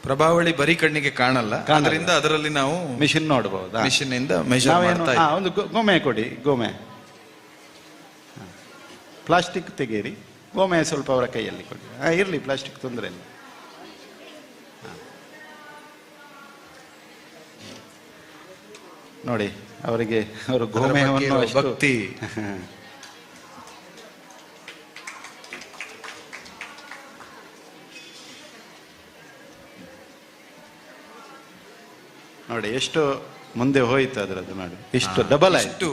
ಪ್ರಭಾವಳಿ ಬರೀ ಕಣ್ಣಿಗೆ ಕಾಣಲ್ಲ, ಅದರಿಂದ ಅದರಲ್ಲಿ ನಾವು ಮಿಷಿನ್ ನೋಡಬಹುದಾ? ಮಿಷಿನ್ ಇಂದ ಮೆಷರ್ ಮಾಡ್ತಾ ಇದ್ದೀವಿ. ಒಂದು ಗೋಮಯ ಕೊಡಿ, ಗೋಮಯ ಪ್ಲಾಸ್ಟಿಕ್ ತೆಗೀರಿ, ಗೋಮಯ ಸ್ವಲ್ಪ ಅವರ ಕೈಯಲ್ಲಿ ಕೊಡಿ. ಇರಲಿ, ಪ್ಲಾಸ್ಟಿಕ್ ತೊಂದರೆ ಇಲ್ಲ. ನೋಡಿ ಅವರಿಗೆ ಅವರು ಗೋಮಯವನ್ನು ಭಕ್ತಿ ನೋಡಿ ಎಷ್ಟು ಮುಂದೆ ಹೋಯ್ತು ಅದರದ್ದು. ನೋಡಿ ಇಷ್ಟು ಡಬಲ್ ಆಯ್ತು,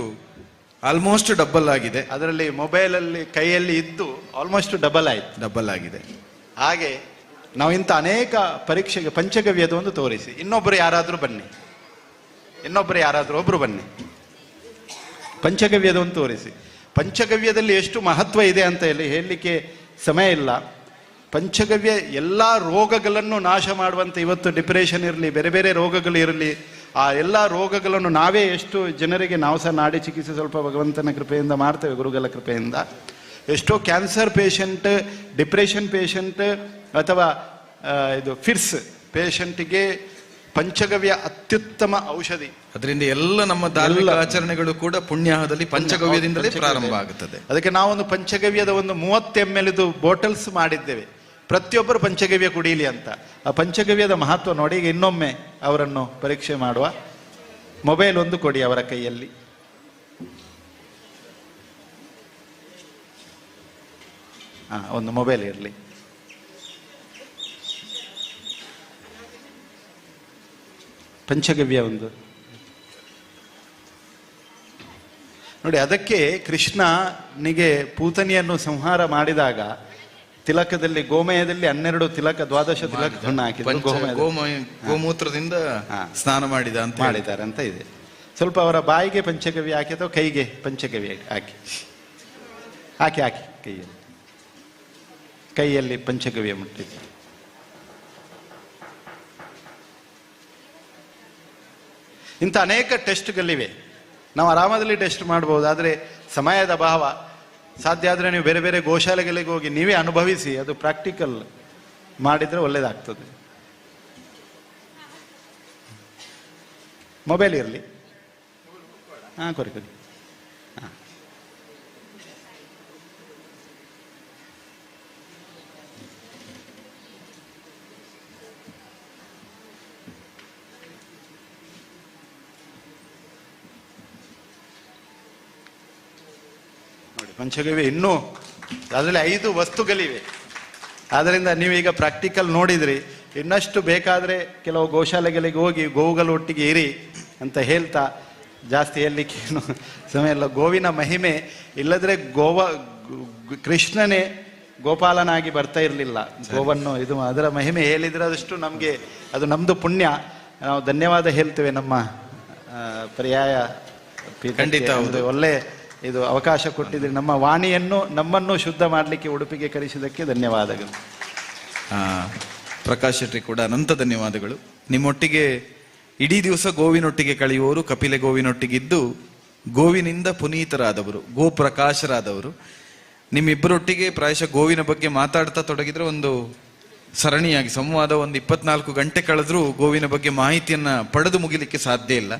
ಆಲ್ಮೋಸ್ಟ್ ಡಬಲ್ ಆಗಿದೆ. ಅದರಲ್ಲಿ ಮೊಬೈಲ್ ಅಲ್ಲಿ ಕೈಯಲ್ಲಿ ಇದ್ದು ಆಲ್ಮೋಸ್ಟ್ ಡಬಲ್ ಆಯ್ತು, ಡಬಲ್ ಆಗಿದೆ. ಹಾಗೆ ನಾವು ಇಂಥ ಅನೇಕ ಪರೀಕ್ಷೆಗೆ ಪಂಚಗವ್ಯದ ಒಂದು ತೋರಿಸಿ. ಇನ್ನೊಬ್ಬರು ಯಾರಾದ್ರೂ ಬನ್ನಿ, ಇನ್ನೊಬ್ಬರು ಯಾರಾದ್ರೂ ಒಬ್ರು ಬನ್ನಿ, ಪಂಚಗವ್ಯದ ಒಂದು ತೋರಿಸಿ. ಪಂಚಗವ್ಯದಲ್ಲಿ ಎಷ್ಟು ಮಹತ್ವ ಇದೆ ಅಂತ ಹೇಳಲಿಕ್ಕೆ ಸಮಯ ಇಲ್ಲ. ಪಂಚಗವ್ಯ ಎಲ್ಲ ರೋಗಗಳನ್ನು ನಾಶ ಮಾಡುವಂತೆ, ಇವತ್ತು ಡಿಪ್ರೆಷನ್ ಇರಲಿ, ಬೇರೆ ಬೇರೆ ರೋಗಗಳು ಇರಲಿ, ಆ ಎಲ್ಲ ರೋಗಗಳನ್ನು ನಾವೇ ಎಷ್ಟು ಜನರಿಗೆ ನಾವು ಸಹ ನಾಡಿ ಚಿಕಿತ್ಸೆ ಸ್ವಲ್ಪ ಭಗವಂತನ ಕೃಪೆಯಿಂದ ಮಾಡ್ತೇವೆ, ಗುರುಗಳ ಕೃಪೆಯಿಂದ. ಎಷ್ಟೋ ಕ್ಯಾನ್ಸರ್ ಪೇಷಂಟ್, ಡಿಪ್ರೆಷನ್ ಪೇಷಂಟ್ ಅಥವಾ ಇದು ಫಿಟ್ಸ್ ಪೇಷಂಟಿಗೆ ಪಂಚಗವ್ಯ ಅತ್ಯುತ್ತಮ ಔಷಧಿ. ಅದರಿಂದ ಎಲ್ಲ ನಮ್ಮ ಧಾರ್ಮಿಕ ಆಚರಣೆಗಳು ಕೂಡ ಪುಣ್ಯದಲ್ಲಿ ಪಂಚಗವ್ಯದಿಂದಲೇ ಪ್ರಾರಂಭ ಆಗುತ್ತದೆ. ಅದಕ್ಕೆ ನಾವೊಂದು ಪಂಚಗವ್ಯದ ಒಂದು 30 ml ಬಾಟಲ್ಸ್ ಮಾಡಿದ್ದೇವೆ, ಪ್ರತಿಯೊಬ್ಬರು ಪಂಚಗವ್ಯ ಕುಡೀಲಿ ಅಂತ. ಆ ಪಂಚಗವ್ಯದ ಮಹತ್ವ ನೋಡಿ. ಈಗ ಇನ್ನೊಮ್ಮೆ ಅವರನ್ನು ಪರೀಕ್ಷೆ ಮಾಡುವ. ಮೊಬೈಲ್ ಒಂದು ಕೊಡಿ ಅವರ ಕೈಯಲ್ಲಿ. ಒಂದು ಮೊಬೈಲ್ ಇರಲಿ. ಪಂಚಗವ್ಯ ಒಂದು ನೋಡಿ. ಅದಕ್ಕೆ ಕೃಷ್ಣನಿಗೆ ಪೂತನಿಯನ್ನು ಸಂಹಾರ ಮಾಡಿದಾಗ ತಿಲಕದಲ್ಲಿ, ಗೋಮಯದಲ್ಲಿ 12 ತಿಲಕ, 12 ತಿಲಕವನ್ನು ಹಾಕಿದ್ರು. ಗೋಮೂತ್ರದಿಂದ ಸ್ನಾನ ಮಾಡಿದ್ದಾರೆ ಅಂತ ಇದೆ. ಸ್ವಲ್ಪ ಅವರ ಬಾಯಿಗೆ ಪಂಚಗವ್ಯ ಹಾಕಿ ಅಥವಾ ಕೈಗೆ ಪಂಚಗವ್ಯ ಹಾಕಿ ಹಾಕಿ ಹಾಕಿ ಕೈಯಲ್ಲಿ ಪಂಚಗವ್ಯ ಮುಟ್ಟಿದೆ. ಇಂಥ ಅನೇಕ ಟೆಸ್ಟ್ಗಳಿವೆ. ನಾವು ಆರಾಮದಲ್ಲಿ ಟೆಸ್ಟ್ ಮಾಡಬಹುದು, ಆದರೆ ಸಮಯದ ಅಭಾವ. ಸಾಧ್ಯ ಆದರೆ ನೀವು ಬೇರೆ ಬೇರೆ ಗೋಶಾಲೆಗಳಿಗೆ ಹೋಗಿ ನೀವೇ ಅನುಭವಿಸಿ, ಅದು ಪ್ರಾಕ್ಟಿಕಲ್ ಮಾಡಿದರೆ ಒಳ್ಳೆಯದಾಗ್ತದೆ. ಮೊಬೈಲ್ ಇರಲಿ. ಕೊರಿ ಕೊರಿ. ನೋಡಿ ಪಂಚಗವ್ಯ ಇನ್ನೂ ಅದರಲ್ಲಿ 5 ವಸ್ತುಗಳಿವೆ. ಆದ್ದರಿಂದ ನೀವೀಗ ಪ್ರಾಕ್ಟಿಕಲ್ ನೋಡಿದ್ರಿ. ಇನ್ನಷ್ಟು ಬೇಕಾದರೆ ಕೆಲವು ಗೋಶಾಲೆಗಳಿಗೆ ಹೋಗಿ ಗೋವುಗಳ ಒಟ್ಟಿಗೆ ಇರಿ ಅಂತ ಹೇಳ್ತಾ, ಜಾಸ್ತಿ ಹೇಳಲಿಕ್ಕೆ ಏನು ಸಮಯ ಇಲ್ಲ. ಗೋವಿನ ಮಹಿಮೆ ಇಲ್ಲದ್ರೆ ಕೃಷ್ಣನೇ ಗೋಪಾಲನಾಗಿ ಬರ್ತಾ ಇರಲಿಲ್ಲ. ಗೋವನ್ನು ಇದು ಅದರ ಮಹಿಮೆ ಹೇಳಿದ್ರೆ ಅದಷ್ಟು ನಮಗೆ ಅದು ನಮ್ದು ಪುಣ್ಯ. ನಾವು ಧನ್ಯವಾದ ಹೇಳ್ತೇವೆ ನಮ್ಮ ಪರ್ಯಾಯ ಖಂಡಿತ. ಒಳ್ಳೆ ಇದು ಅವಕಾಶ ಕೊಟ್ಟಿದ್ರಿ. ನಮ್ಮ ವಾಣಿಯನ್ನು ನಮ್ಮನ್ನು ಶುದ್ಧ ಮಾಡಲಿಕ್ಕೆ ಉಡುಪಿಗೆ ಕರೆಸಿದ್ದಕ್ಕೆ ಧನ್ಯವಾದಗಳು. ಪ್ರಕಾಶ್ ಶೆಟ್ಟಿ ಕೂಡ ಅನಂತ ಧನ್ಯವಾದಗಳು. ನಿಮ್ಮೊಟ್ಟಿಗೆ ಇಡೀ ದಿವಸ ಗೋವಿನೊಟ್ಟಿಗೆ ಕಳೆಯುವವರು, ಕಪಿಲೆ ಗೋವಿನೊಟ್ಟಿಗಿದ್ದು ಗೋವಿನಿಂದ ಪುನೀತರಾದವರು, ಗೋಪ್ರಕಾಶರಾದವರು. ನಿಮ್ಮಿಬ್ಬರೊಟ್ಟಿಗೆ ಪ್ರಾಯಶಃ ಗೋವಿನ ಬಗ್ಗೆ ಮಾತಾಡ್ತಾ ತೊಡಗಿದ್ರೆ ಒಂದು ಸರಣಿಯಾಗಿ ಸಂವಾದ ಒಂದು 24 ಗಂಟೆ ಕಳೆದ್ರೂ ಗೋವಿನ ಬಗ್ಗೆ ಮಾಹಿತಿಯನ್ನ ಪಡೆದು ಮುಗಿಲಿಕ್ಕೆ ಸಾಧ್ಯ ಇಲ್ಲ.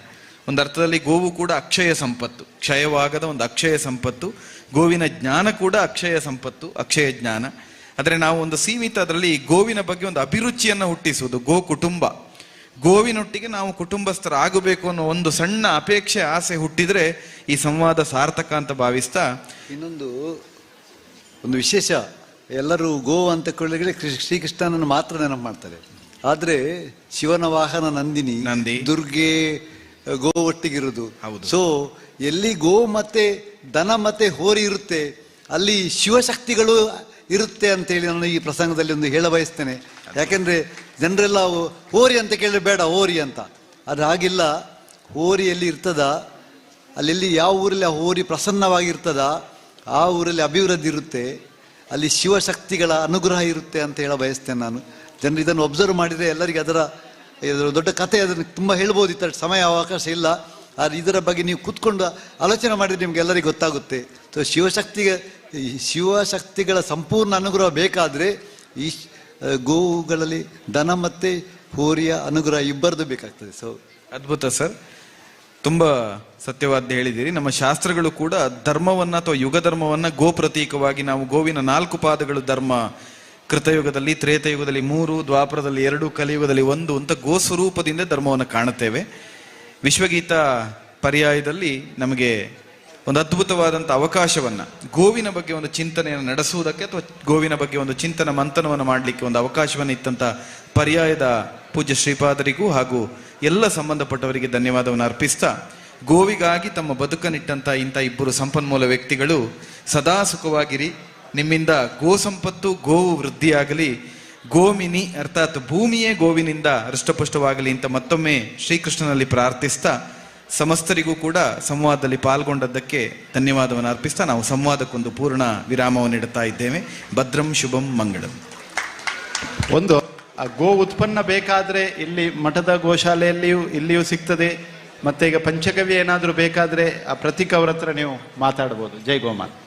ಒಂದು ಅರ್ಥದಲ್ಲಿ ಗೋವು ಕೂಡ ಅಕ್ಷಯ ಸಂಪತ್ತು, ಕ್ಷಯವಾಗದ ಒಂದು ಅಕ್ಷಯ ಸಂಪತ್ತು. ಗೋವಿನ ಜ್ಞಾನ ಕೂಡ ಅಕ್ಷಯ ಸಂಪತ್ತು, ಅಕ್ಷಯ ಜ್ಞಾನ. ಆದರೆ ನಾವು ಒಂದು ಸೀಮಿತ ಅದರಲ್ಲಿ ಗೋವಿನ ಬಗ್ಗೆ ಒಂದು ಅಭಿರುಚಿಯನ್ನು ಹುಟ್ಟಿಸುವುದು. ಗೋ ಕುಟುಂಬ, ಗೋವಿನೊಟ್ಟಿಗೆ ನಾವು ಕುಟುಂಬಸ್ಥರಾಗಬೇಕು ಅನ್ನೋ ಒಂದು ಸಣ್ಣ ಅಪೇಕ್ಷೆ, ಆಸೆ ಹುಟ್ಟಿದ್ರೆ ಈ ಸಂವಾದ ಸಾರ್ಥಕ ಅಂತ ಭಾವಿಸ್ತಾ, ಇನ್ನೊಂದು ವಿಶೇಷ, ಎಲ್ಲರೂ ಗೋ ಅಂತ ಕೊಳ್ಳಿದ್ರೆ ಶ್ರೀಕೃಷ್ಣನನ್ನು ಮಾತ್ರ ನೆನಪು ಮಾಡ್ತಾರೆ. ಆದ್ರೆ ಶಿವನ ವಾಹನ ನಂದಿ, ದುರ್ಗೆ, ಗೋ ಒಟ್ಟಿಗಿರುವುದು. ಸೊ ಎಲ್ಲಿ ಗೋ ಮತ್ತೆ ದನ ಮತ್ತೆ ಹೋರಿ ಇರುತ್ತೆ, ಅಲ್ಲಿ ಶಿವಶಕ್ತಿಗಳು ಇರುತ್ತೆ ಅಂತೇಳಿ ನಾನು ಈ ಪ್ರಸಂಗದಲ್ಲಿ ಒಂದು ಹೇಳ ಬಯಸ್ತೇನೆ. ಯಾಕೆಂದ್ರೆ ಜನರೆಲ್ಲ ಹೋರಿ ಅಂತ ಕೇಳಿದ್ರೆ ಬೇಡ ಹೋರಿ ಅಂತ, ಅದು ಹಾಗಿಲ್ಲ. ಹೋರಿ ಎಲ್ಲಿ ಇರ್ತದ, ಅಲ್ಲೆಲ್ಲಿ ಯಾವ ಊರಲ್ಲಿ ಆ ಹೋರಿ ಪ್ರಸನ್ನವಾಗಿರ್ತದ, ಆ ಊರಲ್ಲಿ ಅಭಿವೃದ್ಧಿ ಇರುತ್ತೆ, ಅಲ್ಲಿ ಶಿವಶಕ್ತಿಗಳ ಅನುಗ್ರಹ ಇರುತ್ತೆ ಅಂತ ಹೇಳ ಬಯಸ್ತೇನೆ ನಾನು. ಜನರು ಇದನ್ನು ಒಬ್ಸರ್ವ್ ಮಾಡಿದರೆ ಎಲ್ಲರಿಗೆ ಅದರ ಇದರ ದೊಡ್ಡ ಕಥೆ, ಅದನ್ನು ತುಂಬ ಹೇಳ್ಬೋದಿತ್ತು, ಸಮಯ ಅವಕಾಶ ಇಲ್ಲ. ಆದರೆ ಇದರ ಬಗ್ಗೆ ನೀವು ಕೂತ್ಕೊಂಡು ಆಲೋಚನೆ ಮಾಡಿದರೆ ನಿಮ್ಗೆ ಎಲ್ಲರಿಗೂ ಗೊತ್ತಾಗುತ್ತೆ. ಸೊ ಶಿವಶಕ್ತಿಗಳ ಸಂಪೂರ್ಣ ಅನುಗ್ರಹ ಬೇಕಾದರೆ ಈ ಗೋವುಗಳಲ್ಲಿ ದನ ಮತ್ತು ಹೋರಿಯ ಅನುಗ್ರಹ ಇಬ್ಬರದು ಬೇಕಾಗ್ತದೆ. ಸೊ ಅದ್ಭುತ ಸರ್, ತುಂಬಾ ಸತ್ಯವಾದ ಹೇಳಿದ್ದೀರಿ. ನಮ್ಮ ಶಾಸ್ತ್ರಗಳು ಕೂಡ ಧರ್ಮವನ್ನ ಅಥವಾ ಯುಗ ಧರ್ಮವನ್ನ ಗೋ ಪ್ರತೀಕವಾಗಿ, ನಾವು ಗೋವಿನ 4 ಪಾದಗಳು ಧರ್ಮ, ಕೃತಯುಗದಲ್ಲಿ, ತ್ರೇತಯುಗದಲ್ಲಿ 3, ದ್ವಾಪರದಲ್ಲಿ 2, ಕಲಿಯುಗದಲ್ಲಿ 1 ಅಂತ ಗೋ ಸ್ವರೂಪದಿಂದ ಧರ್ಮವನ್ನು ಕಾಣುತ್ತೇವೆ. ವಿಶ್ವಗೀತ ಪರ್ಯಾಯದಲ್ಲಿ ನಮಗೆ ಒಂದು ಅದ್ಭುತವಾದಂಥ ಅವಕಾಶವನ್ನ, ಗೋವಿನ ಬಗ್ಗೆ ಒಂದು ಚಿಂತನೆಯನ್ನು ನಡೆಸುವುದಕ್ಕೆ ಅಥವಾ ಗೋವಿನ ಬಗ್ಗೆ ಒಂದು ಚಿಂತನ ಮಂಥನವನ್ನು ಮಾಡಲಿಕ್ಕೆ ಒಂದು ಅವಕಾಶವನ್ನು ಇತ್ತಂತ ಪರ್ಯಾಯದ ಪೂಜ್ಯ ಶ್ರೀಪಾದರಿಗೂ ಹಾಗೂ ಎಲ್ಲ ಸಂಬಂಧಪಟ್ಟವರಿಗೆ ಧನ್ಯವಾದವನ್ನು ಅರ್ಪಿಸ್ತಾ, ಗೋವಿಗಾಗಿ ತಮ್ಮ ಬದುಕನ್ನಿಟ್ಟಂತ ಇಂಥ ಇಬ್ಬರು ಸಂಪನ್ಮೂಲ ವ್ಯಕ್ತಿಗಳು ಸದಾ ಸುಖವಾಗಿರಿ. ನಿಮ್ಮಿಂದ ಗೋ ಸಂಪತ್ತು, ಗೋವು ವೃದ್ಧಿಯಾಗಲಿ, ಗೋಮಿನಿ ಅರ್ಥಾತ್ ಭೂಮಿಯೇ ಗೋವಿನಿಂದ ಹೃಷ್ಟಪುಷ್ಟವಾಗಲಿ ಅಂತ ಮತ್ತೊಮ್ಮೆ ಶ್ರೀಕೃಷ್ಣನಲ್ಲಿ ಪ್ರಾರ್ಥಿಸ್ತಾ, ಸಮಸ್ತರಿಗೂ ಕೂಡ ಸಂವಾದದಲ್ಲಿ ಪಾಲ್ಗೊಂಡದ್ದಕ್ಕೆ ಧನ್ಯವಾದವನ್ನು ಅರ್ಪಿಸ್ತಾ ನಾವು ಸಂವಾದಕ್ಕೊಂದು ಪೂರ್ಣ ವಿರಾಮವನ್ನು ಇಡ್ತಾ ಇದ್ದೇವೆ. ಭದ್ರಂ ಶುಭಂ ಮಂಗಳಂ. ಒಂದು ಗೋ ಉತ್ಪನ್ನ ಬೇಕಾದರೆ ಇಲ್ಲಿ ಮಠದ ಗೋಶಾಲೆಯಲ್ಲಿಯೂ ಇಲ್ಲಿಯೂ ಸಿಗ್ತದೆ. ಮತ್ತೆ ಈಗ ಪಂಚಗವ್ಯ ಏನಾದರೂ ಬೇಕಾದರೆ ಆ ಪ್ರತೀಕ್ ಅವ್ರ ಹತ್ರ ನೀವು ಮಾತಾಡ್ಬೋದು. ಜೈ ಗೋಮಾತೆ.